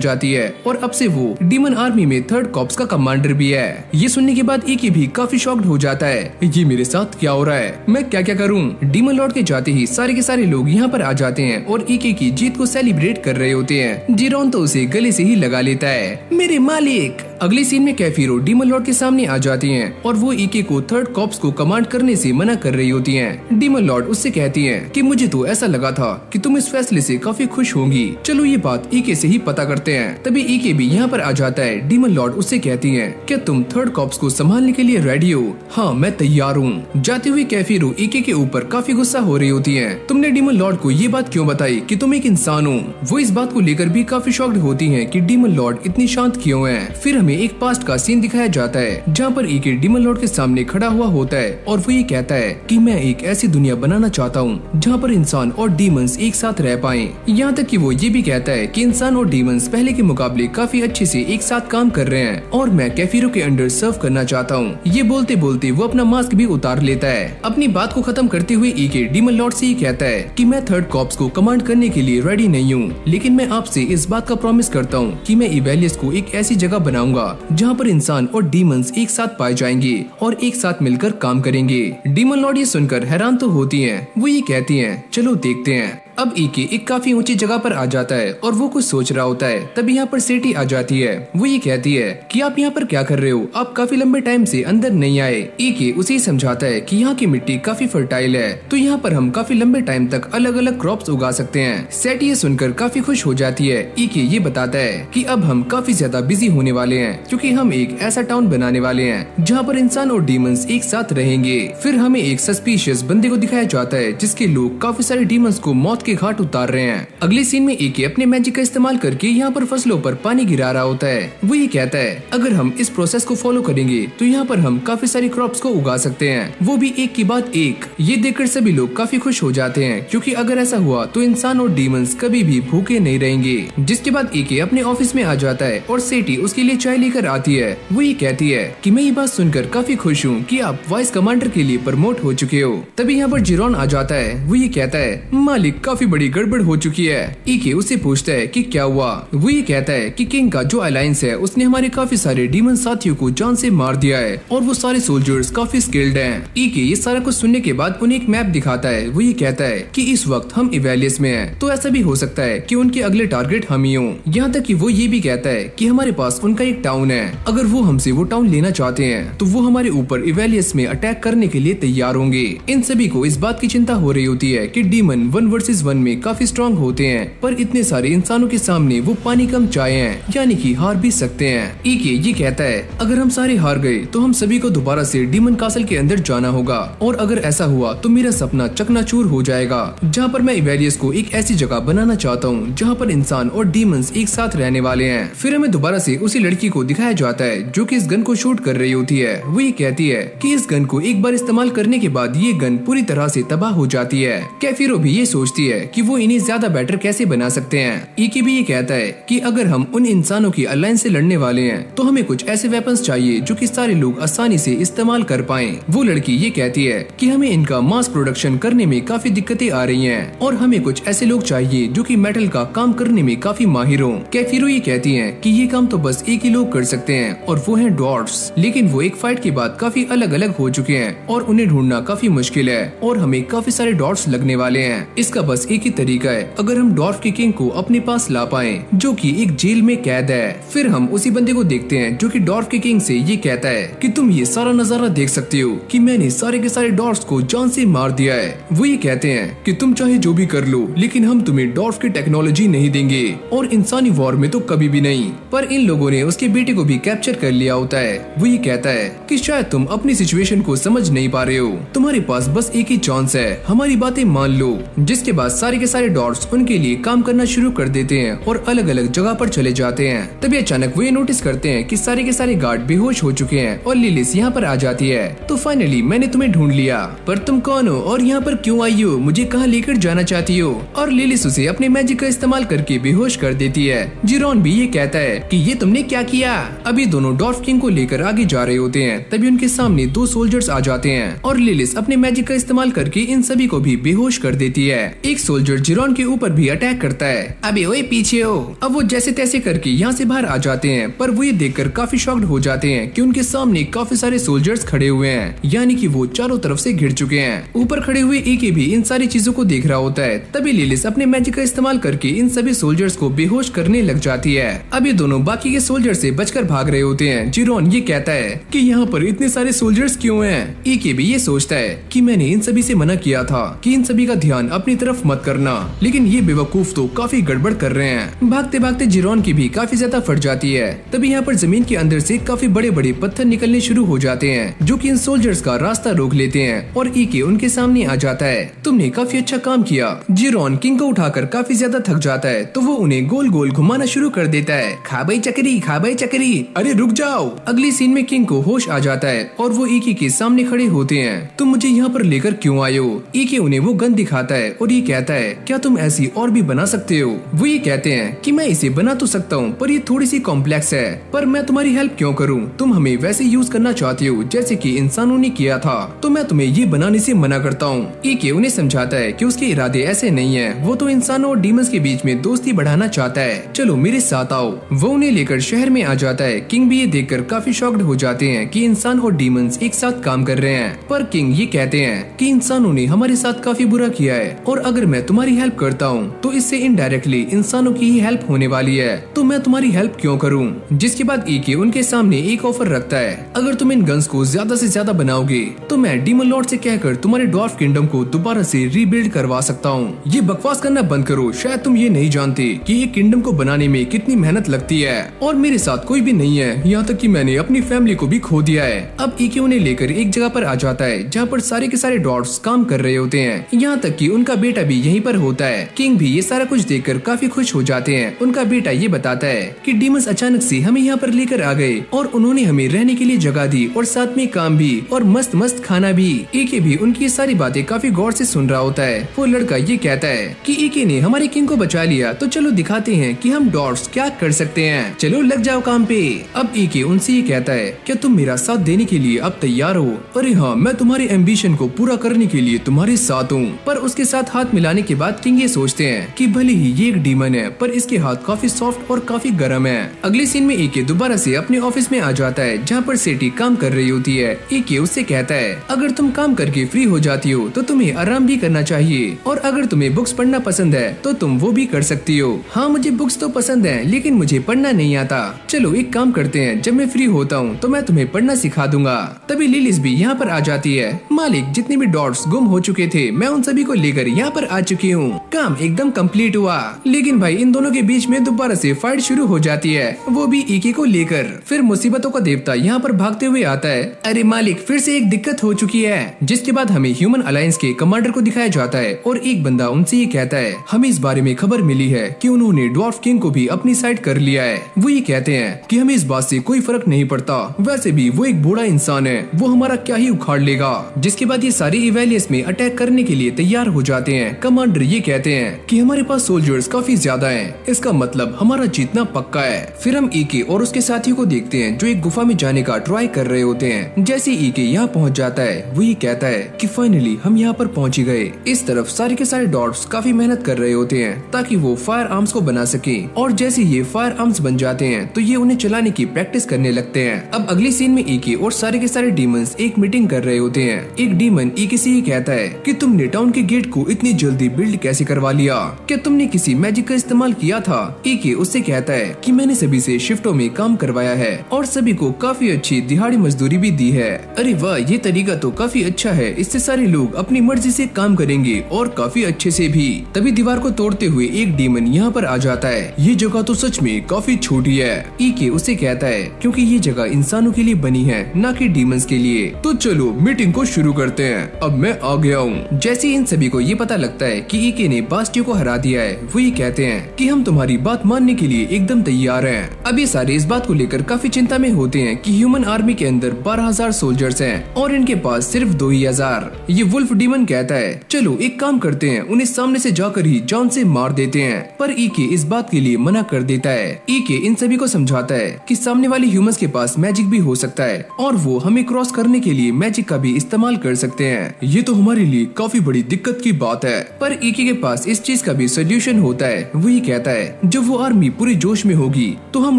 जाती है और अब से वो डीमन आर्मी में थर्ड कॉर्प्स का कमांडर भी है। ये सुनने के बाद ईके भी काफी शॉक्ड हो जाता है, ये मेरे साथ क्या हो रहा है, मैं क्या क्या करूँ। डीमन लॉर्ड के जाते ही सारे के सारे लोग यहाँ पर आ जाते हैं और ईके की जीत को सेलिब्रेट कर रहे होते हैं। जिरोन तो उसे गले से ही लगा लेता है, मेरे मालिक। अगले सीन में कैफिरो डीमन लॉर्ड के सामने आ जाती हैं और वो ईके को थर्ड कॉर्प्स को कमांड करने से मना कर रही होती हैं। डीमन लॉर्ड उससे कहती हैं कि मुझे तो ऐसा लगा था कि तुम इस फैसले से काफी खुश होंगी, चलो ये बात ईके से ही पता करते हैं। तभी ईके भी यहाँ पर आ जाता है। डीमन लॉर्ड उससे कहती हैं क्या तुम थर्ड कॉर्प्स को संभालने के लिए रेडी हो? हाँ मैं तैयार हूँ। जाती हुई कैफिरो ईके के ऊपर काफी गुस्सा हो रही होती है, तुमने डीमन लॉर्ड को ये बात क्यों बताई कि तुम एक इंसान हो? वो इस बात को लेकर भी काफी शॉक्ड होती है कि डीमन लॉर्ड इतनी शांत क्यों है। फिर हमें एक पास्ट का सीन दिखाया जाता है जहाँ पर ईके डीमन लॉर्ड के सामने खड़ा हुआ होता है और वो ये कहता है कि मैं एक ऐसी दुनिया बनाना चाहता हूँ जहाँ पर इंसान और डीमंस एक साथ रह पाएं। यहाँ तक कि वो ये भी कहता है कि इंसान और डीमंस पहले के मुकाबले काफी अच्छे से एक साथ काम कर रहे हैं और मैं कैफिरो के अंडर सर्व करना चाहता हूँ। ये बोलते बोलते वो अपना मास्क भी उतार लेता है। अपनी बात को खत्म करते हुए ईके डीमन लॉर्ड से ये कहता है कि मैं थर्ड कॉर्प्स को कमांड करने के लिए रेडी नहीं हूँ, लेकिन मैं आपसे इस बात का प्रॉमिस करता हूँ कि मैं इवेलियस को एक ऐसी जगह बनाऊंगा जहाँ पर इंसान और डीमंस एक साथ पाए जाएंगे और एक साथ मिलकर काम करेंगे। डीमन लॉर्ड ये सुनकर हैरान तो होती हैं। वो ये कहती हैं चलो देखते हैं। अब ईके एक काफी ऊंची जगह पर आ जाता है और वो कुछ सोच रहा होता है। तभी यहाँ पर सेठी आ जाती है। वो ये कहती है कि आप यहाँ पर क्या कर रहे हो, आप काफी लंबे टाइम से अंदर नहीं आए। ईके उसे समझाता है कि यहाँ की मिट्टी काफी फर्टाइल है, तो यहाँ पर हम काफी लंबे टाइम तक अलग अलग क्रॉप्स उगा सकते हैं। सेठी ये सुनकर काफी खुश हो जाती है। ईके ये बताता है कि अब हम काफी ज्यादा बिजी होने वाले हैं क्योंकि हम एक ऐसा टाउन बनाने वाले हैं जहाँ पर इंसान और डीमंस एक साथ रहेंगे। फिर हमें एक सस्पिशियस बंदे को दिखाया जाता है जिसके लोग काफी सारे डीमंस को मौत के घाट उतार रहे हैं। अगले सीन में ईके अपने मैजिक का इस्तेमाल करके यहाँ पर फसलों पर पानी गिरा रहा होता है। वो ये कहता है अगर हम इस प्रोसेस को फॉलो करेंगे तो यहाँ पर हम काफी सारी क्रॉप्स को उगा सकते हैं, वो भी एक के बाद एक। ये देखकर सभी लोग काफी खुश हो जाते हैं क्योंकि अगर ऐसा हुआ तो इंसान और डीमंस कभी भी भूखे नहीं रहेंगे। जिसके बाद ईके अपने ऑफिस में आ जाता है और सेठी उसके लिए चाय लेकर आती है। वो ये कहती है कि मैं ये बात सुनकर काफी खुश हूँ कि आप वाइस कमांडर के लिए प्रमोट हो चुके हो। तभी यहाँ पर जिरोन आ जाता है। वो ये कहता है मालिक काफी बड़ी गड़बड़ हो चुकी है। ईके उससे पूछता है कि क्या हुआ। वो ये कहता है कि किंग का जो अलायंस है उसने हमारे काफी सारे डीमन साथियों को जान से मार दिया है और वो सारे सोल्जर्स काफी स्किल्ड हैं। ईके ये सारा कुछ सुनने के बाद उन्हें एक मैप दिखाता है। वो ये कहता है कि इस वक्त हम इवेलियस में हैं, तो ऐसा भी हो सकता है कि उनके अगले टारगेट हम ही हों। यहाँ तक कि वो ये भी कहता है कि हमारे पास उनका एक टाउन है, अगर वो हमसे वो टाउन लेना चाहते हैं तो वो हमारे ऊपर इवेलियस में अटैक करने के लिए तैयार होंगे। इन सभी को इस बात की चिंता हो रही होती है कि डीमन 1 वर्सेस 1 में काफी स्ट्रॉन्ग होते हैं, पर इतने सारे इंसानों के सामने वो पानी कम चाय हैं, यानी कि हार भी सकते हैं। ईके ये कहता है अगर हम सारे हार गए तो हम सभी को दोबारा से डीमन कासल के अंदर जाना होगा और अगर ऐसा हुआ तो मेरा सपना चकनाचूर हो जाएगा, जहाँ पर मैं इवेलियस को एक ऐसी जगह बनाना चाहता हूँ जहाँ पर इंसान और डीमंस एक साथ रहने वाले हैं। फिर हमें दोबारा से उसी लड़की को दिखाया जाता है जो कि इस गन को शूट कर रही होती है। वो ये कहती है कि इस गन को एक बार इस्तेमाल करने के बाद ये गन पूरी तरह से तबाह हो जाती है। कैफिरो भी ये सोचती है कि वो इन्हें ज्यादा बेटर कैसे बना सकते हैं। ईके भी ये कहता है कि अगर हम उन इंसानों की अलायंस से लड़ने वाले हैं तो हमें कुछ ऐसे वेपन्स चाहिए जो कि सारे लोग आसानी से इस्तेमाल कर पाएं। वो लड़की ये कहती है कि हमें इनका मास प्रोडक्शन करने में काफी दिक्कतें आ रही हैं और हमें कुछ ऐसे लोग चाहिए जो कि मेटल का काम करने में काफी माहिर हों। कैफिरो ये कहती है कि ये काम तो बस एक ही लोग कर सकते हैं और वो है ड्वार्फ्स, लेकिन वो एक फाइट के बाद काफी अलग अलग हो चुके हैं और उन्हें ढूंढना काफी मुश्किल है और हमें काफी सारे डॉट्स लगने वाले हैं। इसका बस पास एक ही तरीका है, अगर हम डॉर्फ के किंग को अपने पास ला पाए जो कि एक जेल में कैद है। फिर हम उसी बंदे को देखते हैं जो कि डॉर्फ के किंग से ये कहता है कि तुम ये सारा नजारा देख सकते हो कि मैंने सारे के सारे डॉर्फ्स को जान से मार दिया है। वो ये कहते हैं कि तुम चाहे जो भी कर लो, लेकिन हम तुम्हें डॉर्फ की टेक्नोलॉजी नहीं देंगे और इंसानी वॉर में तो कभी भी नहीं। पर इन लोगों ने उसके बेटे को भी कैप्चर कर लिया होता है। वो ये कहता है कि शायद तुम अपनी सिचुएशन को समझ नहीं पा रहे हो, तुम्हारे पास बस एक ही चांस है, हमारी बातें मान लो। जिसके बाद सारे के सारे डॉर्फ्स उनके लिए काम करना शुरू कर देते हैं और अलग अलग जगह पर चले जाते हैं। तभी अचानक वो ये नोटिस करते हैं कि सारे के सारे गार्ड बेहोश हो चुके हैं और लिलिस यहाँ पर आ जाती है। तो फाइनली मैंने तुम्हें ढूंढ लिया, पर तुम कौन हो और यहाँ पर क्यों आई हो, मुझे कहाँ लेकर जाना चाहती हो? और लिलिस उसे अपने मैजिक का इस्तेमाल करके बेहोश कर देती है। जिरोन भी ये कहता है कि ये तुमने क्या किया? अभी दोनों डॉर्फ किंग को लेकर आगे जा रहे होते हैं, तभी उनके सामने दो सोल्जर्स आ जाते हैं और लिलिस अपने मैजिक का इस्तेमाल करके इन सभी को भी बेहोश कर देती है। एक सोल्जर जिरोन के ऊपर भी अटैक करता है। अबे ओए पीछे हो। अब वो जैसे तैसे करके यहाँ से बाहर आ जाते हैं, पर वो ये देखकर काफी शॉक्ड हो जाते हैं कि उनके सामने काफी सारे सोल्जर्स खड़े हुए हैं, यानी कि वो चारों तरफ से घिर चुके हैं। ऊपर खड़े हुए एके भी इन सारी चीजों को देख रहा होता है। तभी लिलिस अपने मैजिक का इस्तेमाल करके इन सभी सोल्जर्स को बेहोश करने लग जाती है। अब ये दोनों बाकी के सोल्जर से बचकर भाग रहे होते हैं। जिरोन ये कहता है कि यहाँ पर इतने सारे सोल्जर्स क्यों हैं? एके भी ये सोचता है कि मैंने इन सभी से मना किया था कि इन सभी का ध्यान अपनी तरफ मत करना, लेकिन ये बेवकूफ तो काफी गड़बड़ कर रहे हैं। भागते भागते जिरोन की भी काफी ज्यादा फट जाती है। तभी यहाँ पर जमीन के अंदर से काफी बड़े बड़े पत्थर निकलने शुरू हो जाते हैं जो कि इन सोल्जर्स का रास्ता रोक लेते हैं और ईके उनके सामने आ जाता है। तुमने काफी अच्छा काम किया। जिरोन किंग को उठाकर काफी ज्यादा थक जाता है तो वो उन्हें गोल गोल घुमाना शुरू कर देता है। खा भाई चक्री, खा भाई चक्री। अरे रुक जाओ। अगली सीन में किंग को होश आ जाता है और वो ईके के सामने खड़े होते हैं। तुम मुझे यहाँ पर लेकर क्यों आए हो? ईके उन्हें वो गन दिखाता है और ये कहता है क्या तुम ऐसी और भी बना सकते हो? वो ये कहते हैं कि मैं इसे बना तो सकता हूँ, पर ये थोड़ी सी कॉम्प्लेक्स है, पर मैं तुम्हारी हेल्प क्यों करूँ? तुम हमें वैसे यूज करना चाहते हो जैसे कि इंसानों ने किया था, तो मैं तुम्हें ये बनाने से मना करता हूँ। ईके उन्हें समझाता है कि उसके इरादे ऐसे नहीं है, वो तो इंसानों और डीमंस के बीच में दोस्ती बढ़ाना चाहता है। चलो मेरे साथ आओ। वो उन्हें लेकर शहर में आ जाता है। किंग भी ये देखकर काफी शॉक्ड हो जाते हैं कि इंसान और डीमंस एक साथ काम कर रहे हैं, पर किंग ये कहते हैं कि इंसानों ने हमारे साथ काफी बुरा किया है और अगर मैं तुम्हारी हेल्प करता हूँ तो इससे इनडायरेक्टली इंसानों की ही हेल्प होने वाली है, तो मैं तुम्हारी हेल्प क्यों करूँ? जिसके बाद ईके उनके सामने एक ऑफर रखता है, अगर तुम इन गन्स को ज्यादा से ज्यादा बनाओगे तो मैं डीमन लॉर्ड से कहकर तुम्हारे डॉर्फ किंगडम को दोबारा से रीबिल्ड करवा सकता हूँ। ये बकवास करना बंद करो। शायद तुम ये नहीं जानते कि ये किंगडम को बनाने में कितनी मेहनत लगती है और मेरे साथ कोई भी नहीं है, यहाँ तक कि मैंने अपनी फैमिली को भी खो दिया है। अब ईके उन्हें लेकर एक जगह पर आ जाता है जहाँ पर सारे के सारे डॉर्फ्स काम कर रहे होते हैं, यहाँ तक कि उनका बेटा भी यहीं पर होता है। किंग भी ये सारा कुछ देखकर काफी खुश हो जाते हैं। उनका बेटा ये बताता है कि डीमंस अचानक से हमें यहाँ पर लेकर आ गए और उन्होंने हमें रहने के लिए जगह दी और साथ में काम भी और मस्त मस्त खाना भी। ईके भी उनकी ये सारी बातें काफी गौर से सुन रहा होता है। वो लड़का ये कहता है कि ईके ने हमारे किंग को बचा लिया, तो चलो दिखाते हैं कि हम डॉर्फ्स क्या कर सकते हैं, चलो लग जाओ काम पे। अब ईके उनसे ये कहता है क्या तुम मेरा साथ देने के लिए अब तैयार हो? अरे हाँ, मैं तुम्हारे एम्बिशन को पूरा करने के लिए तुम्हारे साथ हूँ। पर उसके साथ हाथ मिलाने के बाद किंग ये सोचते हैं कि भले ही ये एक डीमन है, पर इसके हाथ काफी सॉफ्ट और काफी गर्म है। अगले सीन में ईके दोबारा से अपने ऑफिस में आ जाता है जहाँ पर सेठी काम कर रही होती है। ईके उससे कहता है अगर तुम काम करके फ्री हो जाती हो तो तुम्हें आराम भी करना चाहिए, और अगर तुम्हें बुक्स पढ़ना पसंद है तो तुम वो भी कर सकती हो। हाँ, मुझे बुक्स तो पसंद है, लेकिन मुझे पढ़ना नहीं आता। चलो एक काम करते हैं, जब मैं फ्री होता हूँ तो मैं तुम्हें पढ़ना सिखा दूंगा। तभी लिलिस भी यहाँ पर आ जाती है। मालिक, जितने भी डॉट्स गुम हो चुके थे मैं उन सभी को लेकर यहाँ पर आ चुकी हूँ। काम एकदम कंप्लीट हुआ, लेकिन भाई इन दोनों के बीच में दोबारा से फाइट शुरू हो जाती है, वो भी ईके को लेकर। फिर मुसीबतों का देवता यहाँ पर भागते हुए आता है। अरे मालिक, फिर से एक दिक्कत हो चुकी है। जिसके बाद हमें ह्यूमन अलायंस के कमांडर को दिखाया जाता है और एक बंदा उनसे ये कहता है हमें इस बारे में खबर मिली है कि उन्होंने ड्वार्फ किंग को भी अपनी साइड कर लिया है। वो ये कहते हैं कि हमें इस बात से कोई फर्क नहीं पड़ता, वैसे भी वो एक बूढ़ा इंसान है, वो हमारा क्या ही उखाड़ लेगा। जिसके बाद ये सारे इवेलियस में अटैक करने के लिए तैयार हो जाते हैं। कमांडर ये कहते हैं कि हमारे पास सोल्जर्स काफी ज्यादा हैं, इसका मतलब हमारा जीतना पक्का है। फिर हम ईके और उसके साथियों को देखते हैं जो एक गुफा में जाने का ट्राई कर रहे होते हैं। जैसे ईके यहाँ पहुँच जाता है वो ये कहता है कि फाइनली हम यहाँ पर पहुँच गए। इस तरफ सारे के सारे डॉट्स काफी मेहनत कर रहे होते हैं ताकि वो फायर आर्म्स को बना सके, और जैसे ये फायर आर्म्स बन जाते हैं तो ये उन्हें चलाने की प्रैक्टिस करने लगते हैं। अब अगली सीन में ईके और सारे के सारे डीमंस एक मीटिंग कर रहे होते हैं। एक डीमन ईके से ये कहता है कि तुमने टाउन के गेट को इतनी जल्दी बिल्ड कैसे करवा लिया? क्या तुमने किसी मैजिक का इस्तेमाल किया था? ईके उससे कहता है कि मैंने सभी से शिफ्टों में काम करवाया है और सभी को काफी अच्छी दिहाड़ी मजदूरी भी दी है। अरे वाह, ये तरीका तो काफी अच्छा है, इससे सारे लोग अपनी मर्जी से काम करेंगे और काफी अच्छे से भी। तभी दीवार को तोड़ते हुए एक डीमन यहाँ पर आ जाता है। ये जगह तो सच में काफी छोटी है। ईके उसे कहता है क्योंकि ये जगह इंसानों के लिए बनी है, न कि डीमंस के लिए। तो चलो मीटिंग को शुरू करते हैं, अब मैं आ गया हूँ। जैसे इन सभी को ये पता लगता है कि ईके ने बास्टियो को हरा दिया है, वो ये कहते हैं कि हम तुम्हारी बात मानने के लिए एकदम तैयार हैं। अब ये सारे इस बात को लेकर काफी चिंता में होते हैं कि ह्यूमन आर्मी के अंदर 12,000 सोल्जर्स हैं और इनके पास सिर्फ 2,000। ये वुल्फ डीमन कहता है चलो एक काम करते हैं, उन्हें सामने से जाकर ही जान से मार देते हैं। पर ईके इस बात के लिए मना कर देता है। ईके इन सभी को समझाता है कि सामने वाले ह्यूमंस के पास मैजिक भी हो सकता है और वो हमें क्रॉस करने के लिए मैजिक का भी इस्तेमाल कर सकते हैं। ये तो हमारे लिए काफी बड़ी दिक्कत की बात है। पर ईके के पास इस चीज का भी सोल्यूशन होता है। वो ये कहता है जब वो आर्मी पूरे जोश में होगी तो हम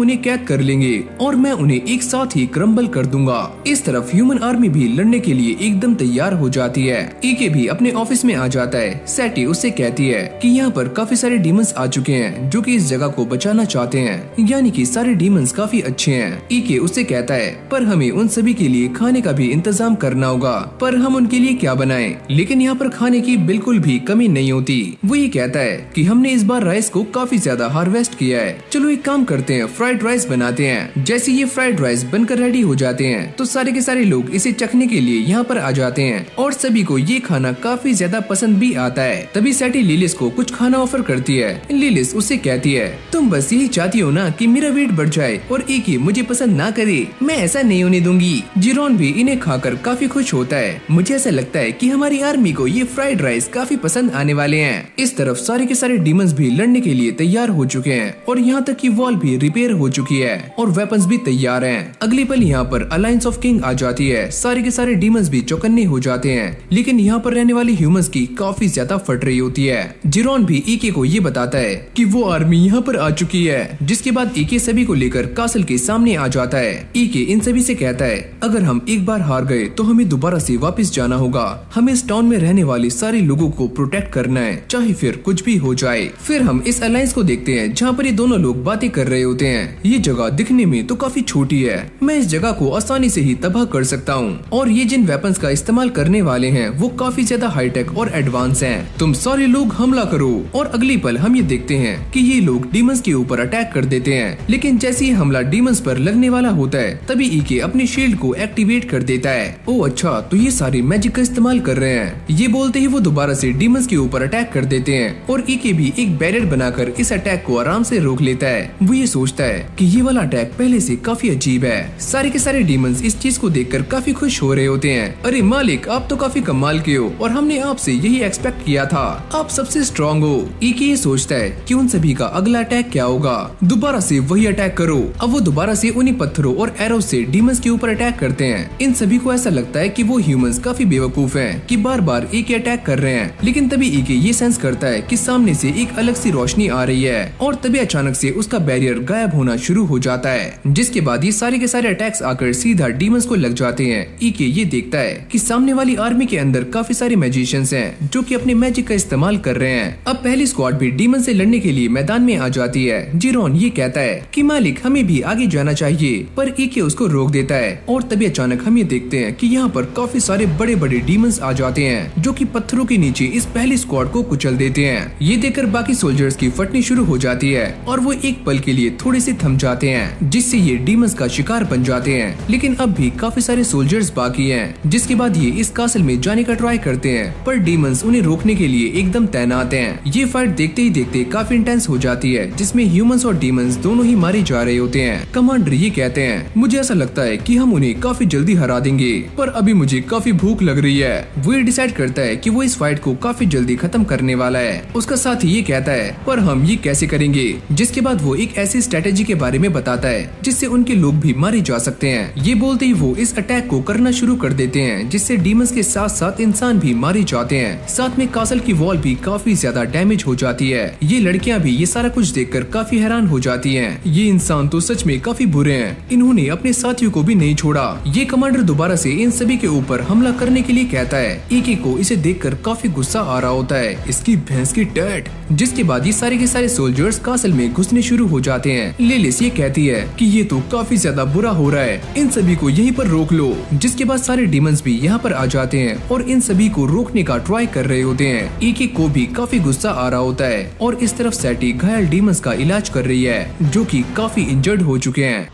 उन्हें कैद कर लेंगे और मैं उन्हें एक साथ ही क्रम्बल कर दूंगा। इस तरफ ह्यूमन आर्मी भी लड़ने के लिए एकदम तैयार हो जाती है। ईके भी अपने ऑफिस में आ जाता है। सैटी उससे कहती है कि यहाँ पर काफी सारे डीमंस आ चुके हैं जो कि इस जगह को बचाना चाहते हैं, यानी कि सारे डीमंस काफी अच्छे हैं। ईके उससे कहता है पर हमें उन सभी के लिए खाने का भी इंतजाम करना होगा, पर हम उनके लिए क्या बनाएं? लेकिन यहाँ पर खाने की बिल्कुल भी कमी नहीं होती। वो ये कहता है कि हमने इस बार राइस को काफी ज्यादा हार्वेस्ट किया है, चलो एक काम करते हैं, फ्राइड राइस बनाते हैं। जैसे ये फ्राइड राइस बनकर रेडी हो जाते हैं तो सारे के सारे लोग इसे चखने के लिए यहाँ पर आ जाते हैं और सभी को ये खाना काफी ज्यादा पसंद भी आता है। तभी सैटी लिलिस को कुछ खाना ऑफर करती है। लिलिस उससे कहती है तुम बस यही चाहती हो ना कि मेरा वेट बढ़ जाए और ईके मुझे पसंद ना करे, मैं ऐसा नहीं होने दूंगी। जिरोन भी इन्हें खाकर काफी खुश होता है। मुझे ऐसा लगता है कि हमारी आर्मी को ये फ्राइड राइस काफी पसंद आने वाले हैं। इस तरफ सारे के सारे डीमंस भी लड़ने के लिए तैयार हो चुके हैं और यहाँ तक कि वॉल भी रिपेयर हो चुकी है और वेपन्स भी तैयार हैं। अगली पल यहाँ पर अलायंस ऑफ किंग आ जाती है। सारे के सारे डीमंस भी चौकन्ने हो जाते हैं, लेकिन यहाँ पर रहने वाले ह्यूमंस की काफी ज्यादा फट रही होती है। जिरोन भी ईके को ये बताता है कि वो आर्मी यहाँ पर आ चुकी है, जिसके बाद ईके सभी को लेकर कासल के सामने आ जाता है। ईके इन सभी से कहता है अगर हम एक बार हार गए तो हमें दोबारा से वापस जाना होगा। हमें इस टाउन में रहने वाले सारे लोगों को प्रोटेक्ट करना है, चाहे फिर कुछ भी हो जाए। फिर हम इस अलायंस को देखते हैं जहाँ पर ये दोनों लोग बातें कर रहे होते हैं। ये जगह दिखने में तो काफी छोटी है, मैं इस जगह को आसानी से ही तबाह कर सकता हूँ और ये जिन वेपन्स का इस्तेमाल करने वाले हैं वो काफी ज्यादा हाईटेक और एडवांस हैं। तुम सारे लोग हमला करो। और अगली पल हम ये देखते हैं कि ये लोग डीमंस के ऊपर अटैक कर देते हैं, लेकिन जैसे ही हमला डीमंस पर लगने वाला होता है तभी ईके अपने शील्ड को एक्टिवेट कर देता है। ओ अच्छा, तो ये सारे मैजिक का इस्तेमाल कर रहे हैं। ये बोलते ही वो दोबारा से डीमंस के ऊपर अटैक कर देते हैं और ईके भी एक बैरियर बनाकर इस अटैक को आराम से रोक लेता है। वो ये सोचता है कि ये वाला अटैक पहले से काफी अजीब है। सारे के सारे डीमंस इस चीज को देखकर काफी खुश हो रहे होते हैं। अरे मालिक, आप तो काफी कमाल के हो और हमने आपसे यही एक्सपेक्ट किया था, आप सबसे स्ट्रॉन्ग हो। ईके ये सोचता है कि उन सभी का अगला अटैक क्या होगा। दोबारा से वही अटैक करो। अब वो दोबारा से उन्हीं पत्थरों और एरो से डीमंस के ऊपर अटैक करते हैं। इन सभी को ऐसा लगता है कि वो ह्यूमंस काफी बेवकूफ हैं कि बार बार ईके अटैक कर रहे हैं, लेकिन तभी ईके ये सेंस करता है कि सामने से एक अलग सी रोशनी आ रही है और तभी अचानक से उसका बैरियर गायब होना शुरू हो जाता है, जिसके बाद ये सारे के सारे अटैक्स आकर सीधा डीमंस को लग जाते हैं। ईके ये देखता है कि सामने वाली आर्मी के अंदर काफी सारे मैजिशियंस हैं जो कि अपने मैजिक का इस्तेमाल कर रहे हैं। अब पहली स्क्वाड भी डीमन से लड़ने के लिए मैदान में आ जाती है। जिरोन ये कहता है कि मालिक हमें भी आगे जाना चाहिए, पर ईके उसको रोक देता है और तभी अचानक हम ये देखते हैं कि यहाँ पर काफी सारे बड़े बड़े डीमंस आ जाते हैं जो कि पत्थरों के नीचे इस पहली स्क्वाड को कुचल देते हैं। ये देखकर बाकी सोल्जर्स की फटनी शुरू हो जाती है और वो एक पल के लिए थोड़े से थम जाते हैं, जिससे ये डीमंस का शिकार बन जाते हैं। लेकिन अब भी काफी सारे सोल्जर्स बाकी हैं, जिसके बाद ये इस कासल में जाने का ट्राई करते हैं, पर डीमंस उन्हें रोकने के लिए एकदम तैनात हैं। ये फाइट देखते ही देखते काफी इंटेंस हो जाती है, जिसमें ह्यूमंस और डीमंस दोनों ही मारे जा रहे होते हैं। कमांडर ये कहते हैं मुझे ऐसा लगता है कि हम उन्हें काफी जल्दी हरा देंगे, पर अभी मुझे काफी भूख लग रही है। वो ये डिसाइड करता है कि वो इस फाइट को काफी जल्दी खत्म करने वाला है। उसका साथी ये कहता है पर हम ये कैसे करेंगे, जिसके बाद वो एक ऐसी स्ट्रेटेजी के बारे में बताता है जिससे उनके लोग भी मारे जा सकते हैं। ये बोलते ही वो इस अटैक को करना शुरू कर देते हैं, जिससे डीमंस के साथ साथ इंसान भी मारे जाते हैं। साथ में कासल की वॉल भी काफी ज्यादा डैमेज हो जाती है। ये लड़कियां भी ये सारा कुछ देखकर काफी हैरान हो जाती हैं। ये इंसान तो सच में काफी बुरे हैं, इन्होंने अपने साथियों को भी नहीं छोड़ा। ये कमांडर दोबारा से इन सभी के ऊपर हमला करने के लिए कहता है। ईके को इसे देखकर काफी गुस्सा आ आ रहा होता है, इसकी भैंस की टैट। जिसके बाद ये सारे के सारे सोल्जर्स कासल में घुसने शुरू हो जाते हैं। लिलिस ये कहती है कि ये तो काफी ज्यादा बुरा हो रहा है, इन सभी को यहीं पर रोक लो। जिसके बाद सारे डीमंस भी यहाँ पर आ जाते हैं और इन सभी को रोकने का ट्राई कर रहे होते हैं। एक को भी काफी गुस्सा आ रहा होता है और इस तरफ सैटी घायल डीमंस का इलाज कर रही है जो कि काफी इंजर्ड हो चुके हैं।